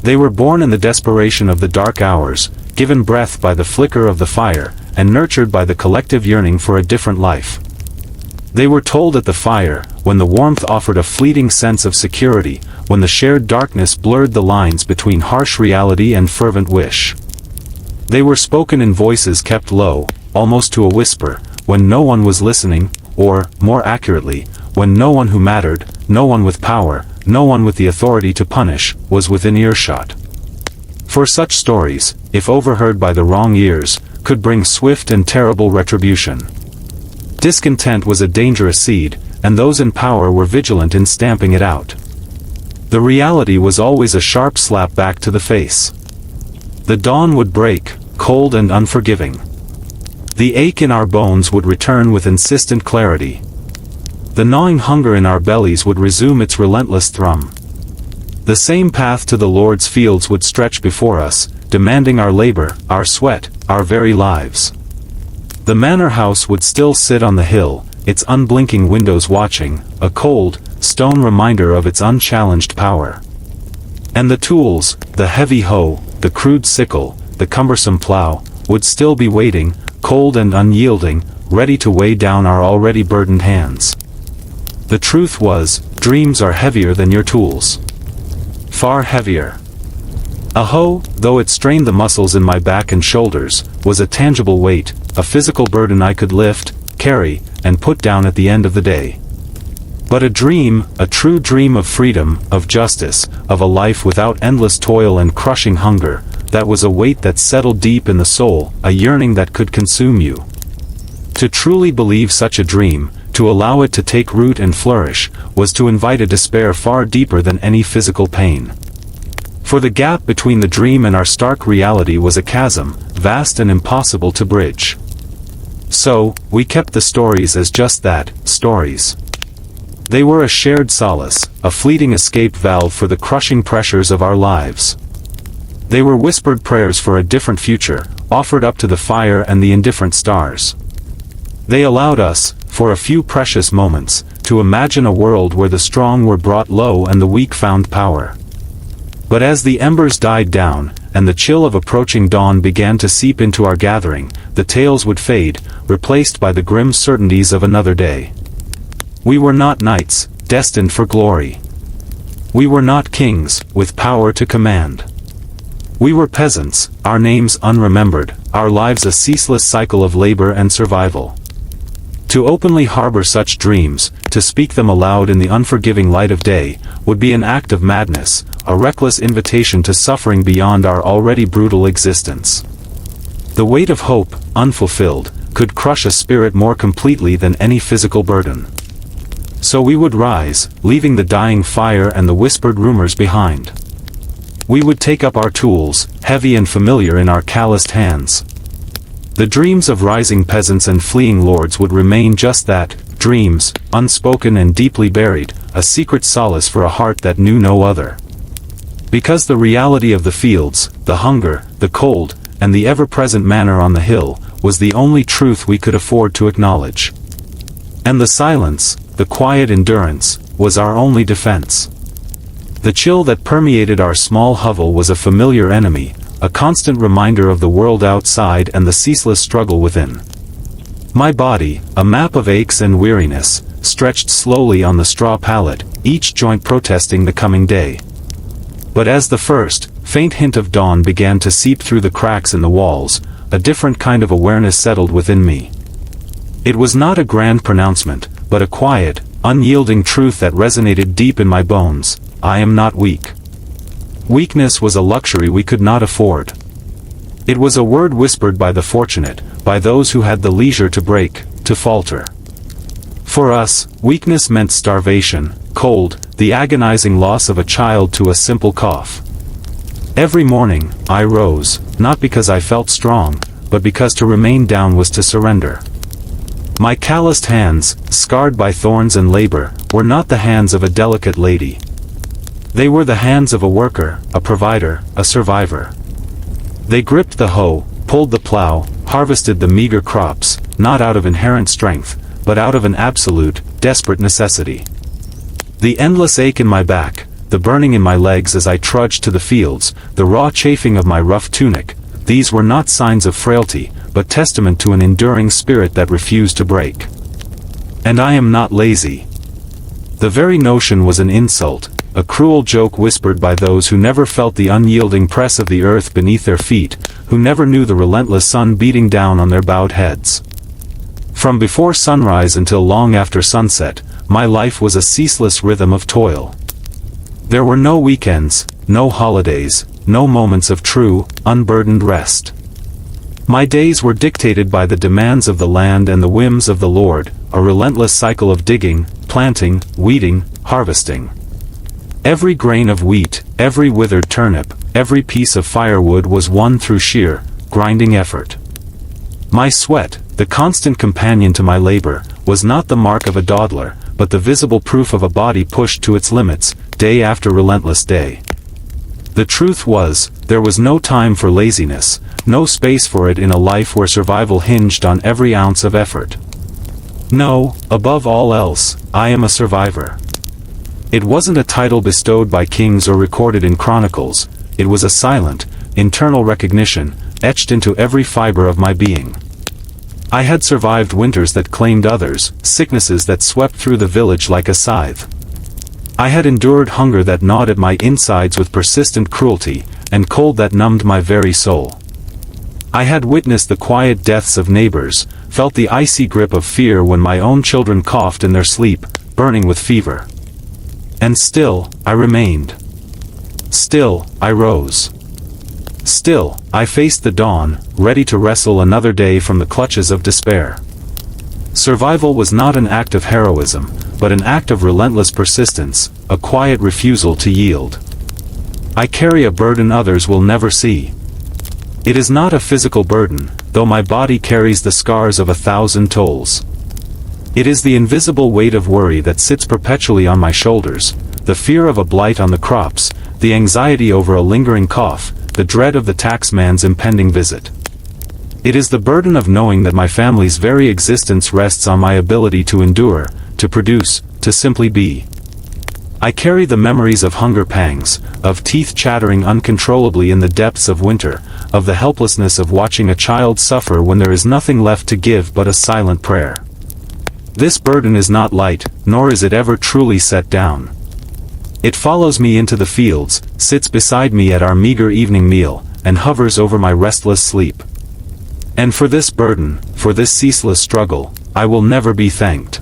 They were born in the desperation of the dark hours, given breath by the flicker of the fire, and nurtured by the collective yearning for a different life. They were told at the fire, when the warmth offered a fleeting sense of security, when the shared darkness blurred the lines between harsh reality and fervent wish. They were spoken in voices kept low, almost to a whisper, when no one was listening, or, more accurately, when no one who mattered, no one with power, no one with the authority to punish, was within earshot. For such stories, if overheard by the wrong ears, could bring swift and terrible retribution. Discontent was a dangerous seed, and those in power were vigilant in stamping it out. The reality was always a sharp slap back to the face. The dawn would break, cold and unforgiving. The ache in our bones would return with insistent clarity. The gnawing hunger in our bellies would resume its relentless thrum. The same path to the Lord's fields would stretch before us, demanding our labor, our sweat, our very lives. The manor house would still sit on the hill, its unblinking windows watching, a cold, stone reminder of its unchallenged power. And the tools, the heavy hoe, the crude sickle, the cumbersome plow, would still be waiting, cold and unyielding, ready to weigh down our already burdened hands. The truth was, dreams are heavier than your tools. Far heavier. A hoe, though it strained the muscles in my back and shoulders, was a tangible weight, a physical burden I could lift, carry, and put down at the end of the day. But a dream, a true dream of freedom, of justice, of a life without endless toil and crushing hunger, that was a weight that settled deep in the soul, a yearning that could consume you. To truly believe such a dream, to allow it to take root and flourish, was to invite a despair far deeper than any physical pain. For the gap between the dream and our stark reality was a chasm, vast and impossible to bridge. So, we kept the stories as just that, stories. They were a shared solace, a fleeting escape valve for the crushing pressures of our lives. They were whispered prayers for a different future, offered up to the fire and the indifferent stars. They allowed us, for a few precious moments, to imagine a world where the strong were brought low and the weak found power. But as the embers died down, and the chill of approaching dawn began to seep into our gathering, the tales would fade, replaced by the grim certainties of another day. We were not knights, destined for glory. We were not kings, with power to command. We were peasants, our names unremembered, our lives a ceaseless cycle of labor and survival. To openly harbor such dreams, to speak them aloud in the unforgiving light of day, would be an act of madness, a reckless invitation to suffering beyond our already brutal existence. The weight of hope, unfulfilled, could crush a spirit more completely than any physical burden. So we would rise, leaving the dying fire and the whispered rumors behind. We would take up our tools, heavy and familiar in our calloused hands. The dreams of rising peasants and fleeing lords would remain just that, dreams, unspoken and deeply buried, a secret solace for a heart that knew no other. Because the reality of the fields, the hunger, the cold, and the ever-present manor on the hill, was the only truth we could afford to acknowledge. And the silence, the quiet endurance, was our only defense. The chill that permeated our small hovel was a familiar enemy, a constant reminder of the world outside and the ceaseless struggle within. My body, a map of aches and weariness, stretched slowly on the straw pallet, each joint protesting the coming day. But as the first, faint hint of dawn began to seep through the cracks in the walls, a different kind of awareness settled within me. It was not a grand pronouncement, but a quiet, unyielding truth that resonated deep in my bones: I am not weak. Weakness was a luxury we could not afford. It was a word whispered by the fortunate, by those who had the leisure to break, to falter. For us, weakness meant starvation, cold, the agonizing loss of a child to a simple cough. Every morning, I rose, not because I felt strong, but because to remain down was to surrender. My calloused hands, scarred by thorns and labor, were not the hands of a delicate lady. They were the hands of a worker, a provider, a survivor. They gripped the hoe, pulled the plow, harvested the meager crops, not out of inherent strength, but out of an absolute, desperate necessity. The endless ache in my back, the burning in my legs as I trudged to the fields, the raw chafing of my rough tunic, these were not signs of frailty, but testament to an enduring spirit that refused to break. And I am not lazy. The very notion was an insult, a cruel joke whispered by those who never felt the unyielding press of the earth beneath their feet, who never knew the relentless sun beating down on their bowed heads. From before sunrise until long after sunset, my life was a ceaseless rhythm of toil. There were no weekends, no holidays, no moments of true, unburdened rest. My days were dictated by the demands of the land and the whims of the Lord, a relentless cycle of digging, planting, weeding, harvesting. Every grain of wheat, every withered turnip, every piece of firewood was won through sheer, grinding effort. My sweat, the constant companion to my labor, was not the mark of a dawdler, but the visible proof of a body pushed to its limits, day after relentless day. The truth was, there was no time for laziness, no space for it in a life where survival hinged on every ounce of effort. No, above all else, I am a survivor. It wasn't a title bestowed by kings or recorded in chronicles, it was a silent, internal recognition, etched into every fiber of my being. I had survived winters that claimed others, sicknesses that swept through the village like a scythe. I had endured hunger that gnawed at my insides with persistent cruelty, and cold that numbed my very soul. I had witnessed the quiet deaths of neighbors, felt the icy grip of fear when my own children coughed in their sleep, burning with fever. And still, I remained. Still, I rose. Still, I faced the dawn, ready to wrestle another day from the clutches of despair. Survival was not an act of heroism, but an act of relentless persistence, a quiet refusal to yield. I carry a burden others will never see. It is not a physical burden, though my body carries the scars of 1,000 tolls. It is the invisible weight of worry that sits perpetually on my shoulders, the fear of a blight on the crops, the anxiety over a lingering cough, the dread of the taxman's impending visit. It is the burden of knowing that my family's very existence rests on my ability to endure, to produce, to simply be. I carry the memories of hunger pangs, of teeth chattering uncontrollably in the depths of winter, of the helplessness of watching a child suffer when there is nothing left to give but a silent prayer. This burden is not light, nor is it ever truly set down. It follows me into the fields, sits beside me at our meager evening meal, and hovers over my restless sleep. And for this burden, for this ceaseless struggle, I will never be thanked.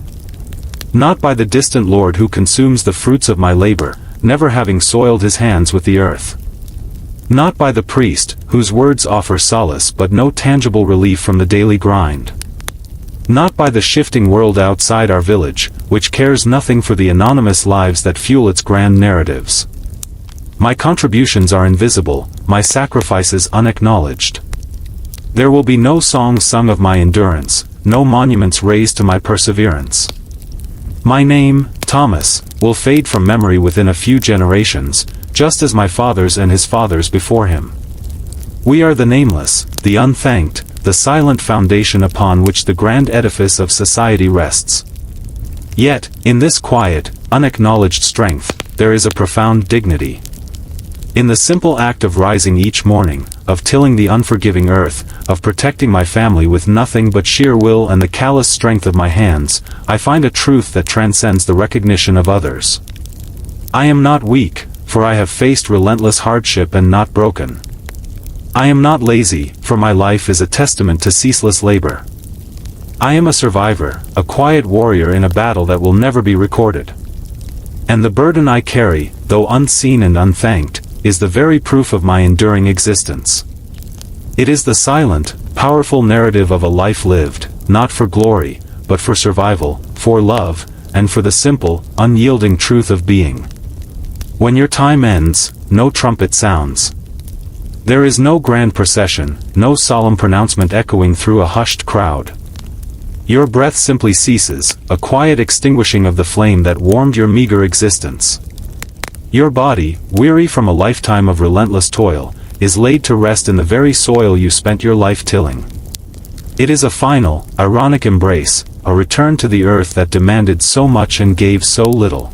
Not by the distant Lord who consumes the fruits of my labor, never having soiled his hands with the earth. Not by the priest, whose words offer solace but no tangible relief from the daily grind. Not by the shifting world outside our village, which cares nothing for the anonymous lives that fuel its grand narratives. My contributions are invisible, my sacrifices unacknowledged. There will be no songs sung of my endurance, no monuments raised to my perseverance. My name, Thomas, will fade from memory within a few generations, just as my father's and his father's before him. We are the nameless, the unthanked, the silent foundation upon which the grand edifice of society rests. Yet, in this quiet, unacknowledged strength, there is a profound dignity. In the simple act of rising each morning, of tilling the unforgiving earth, of protecting my family with nothing but sheer will and the callous strength of my hands, I find a truth that transcends the recognition of others. I am not weak, for I have faced relentless hardship and not broken. I am not lazy, for my life is a testament to ceaseless labor. I am a survivor, a quiet warrior in a battle that will never be recorded. And the burden I carry, though unseen and unthanked, is the very proof of my enduring existence. It is the silent, powerful narrative of a life lived, not for glory, but for survival, for love, and for the simple, unyielding truth of being. When your time ends, no trumpet sounds. There is no grand procession, no solemn pronouncement echoing through a hushed crowd. Your breath simply ceases, a quiet extinguishing of the flame that warmed your meager existence. Your body, weary from a lifetime of relentless toil, is laid to rest in the very soil you spent your life tilling. It is a final, ironic embrace, a return to the earth that demanded so much and gave so little.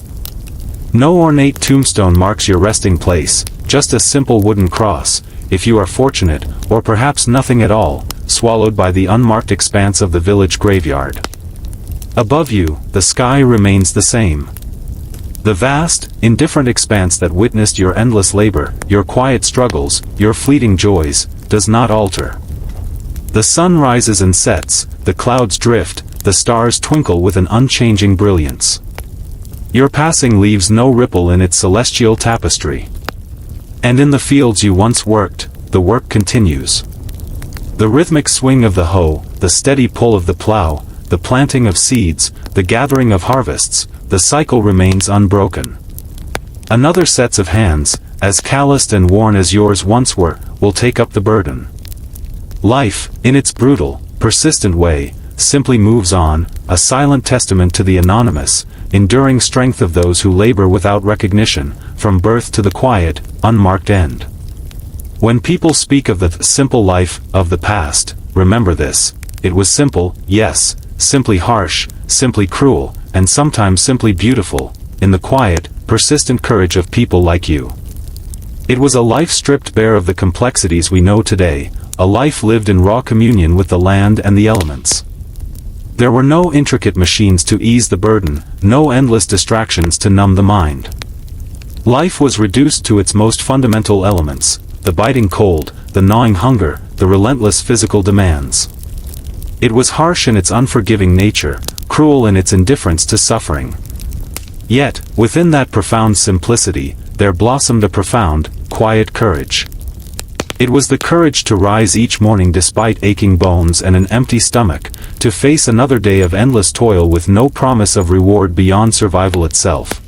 No ornate tombstone marks your resting place, just a simple wooden cross, if you are fortunate, or perhaps nothing at all, swallowed by the unmarked expanse of the village graveyard. Above you, the sky remains the same. The vast, indifferent expanse that witnessed your endless labor, your quiet struggles, your fleeting joys, does not alter. The sun rises and sets, the clouds drift, the stars twinkle with an unchanging brilliance. Your passing leaves no ripple in its celestial tapestry. And in the fields you once worked, the work continues. The rhythmic swing of the hoe, the steady pull of the plow, the planting of seeds, the gathering of harvests, the cycle remains unbroken. Another sets of hands, as calloused and worn as yours once were, will take up the burden. Life, in its brutal, persistent way, simply moves on, a silent testament to the anonymous, enduring strength of those who labor without recognition, from birth to the quiet, unmarked end. When people speak of the simple life of the past, remember this: it was simple, yes, simply harsh, simply cruel, and sometimes simply beautiful, in the quiet, persistent courage of people like you. It was a life stripped bare of the complexities we know today, a life lived in raw communion with the land and the elements. There were no intricate machines to ease the burden, no endless distractions to numb the mind. Life was reduced to its most fundamental elements: the biting cold, the gnawing hunger, the relentless physical demands. It was harsh in its unforgiving nature, cruel in its indifference to suffering. Yet, within that profound simplicity, there blossomed a profound, quiet courage. It was the courage to rise each morning despite aching bones and an empty stomach, to face another day of endless toil with no promise of reward beyond survival itself.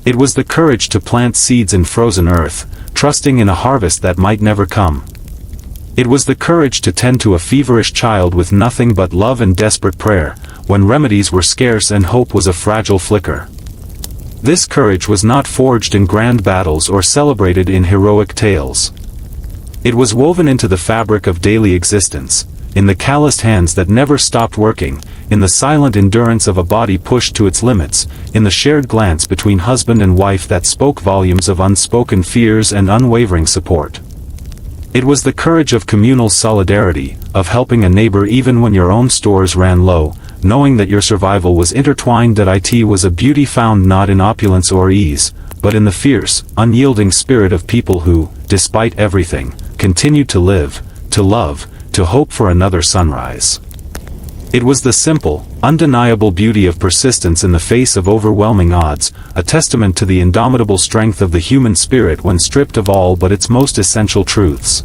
It was the courage to plant seeds in frozen earth, trusting in a harvest that might never come. It was the courage to tend to a feverish child with nothing but love and desperate prayer, when remedies were scarce and hope was a fragile flicker. This courage was not forged in grand battles or celebrated in heroic tales. It was woven into the fabric of daily existence, in the calloused hands that never stopped working, in the silent endurance of a body pushed to its limits, in the shared glance between husband and wife that spoke volumes of unspoken fears and unwavering support. It was the courage of communal solidarity, of helping a neighbor even when your own stores ran low, knowing that your survival was intertwined. That it was a beauty found not in opulence or ease, but in the fierce, unyielding spirit of people who, despite everything, continued to live, to love, to hope for another sunrise. It was the simple, undeniable beauty of persistence in the face of overwhelming odds, a testament to the indomitable strength of the human spirit when stripped of all but its most essential truths.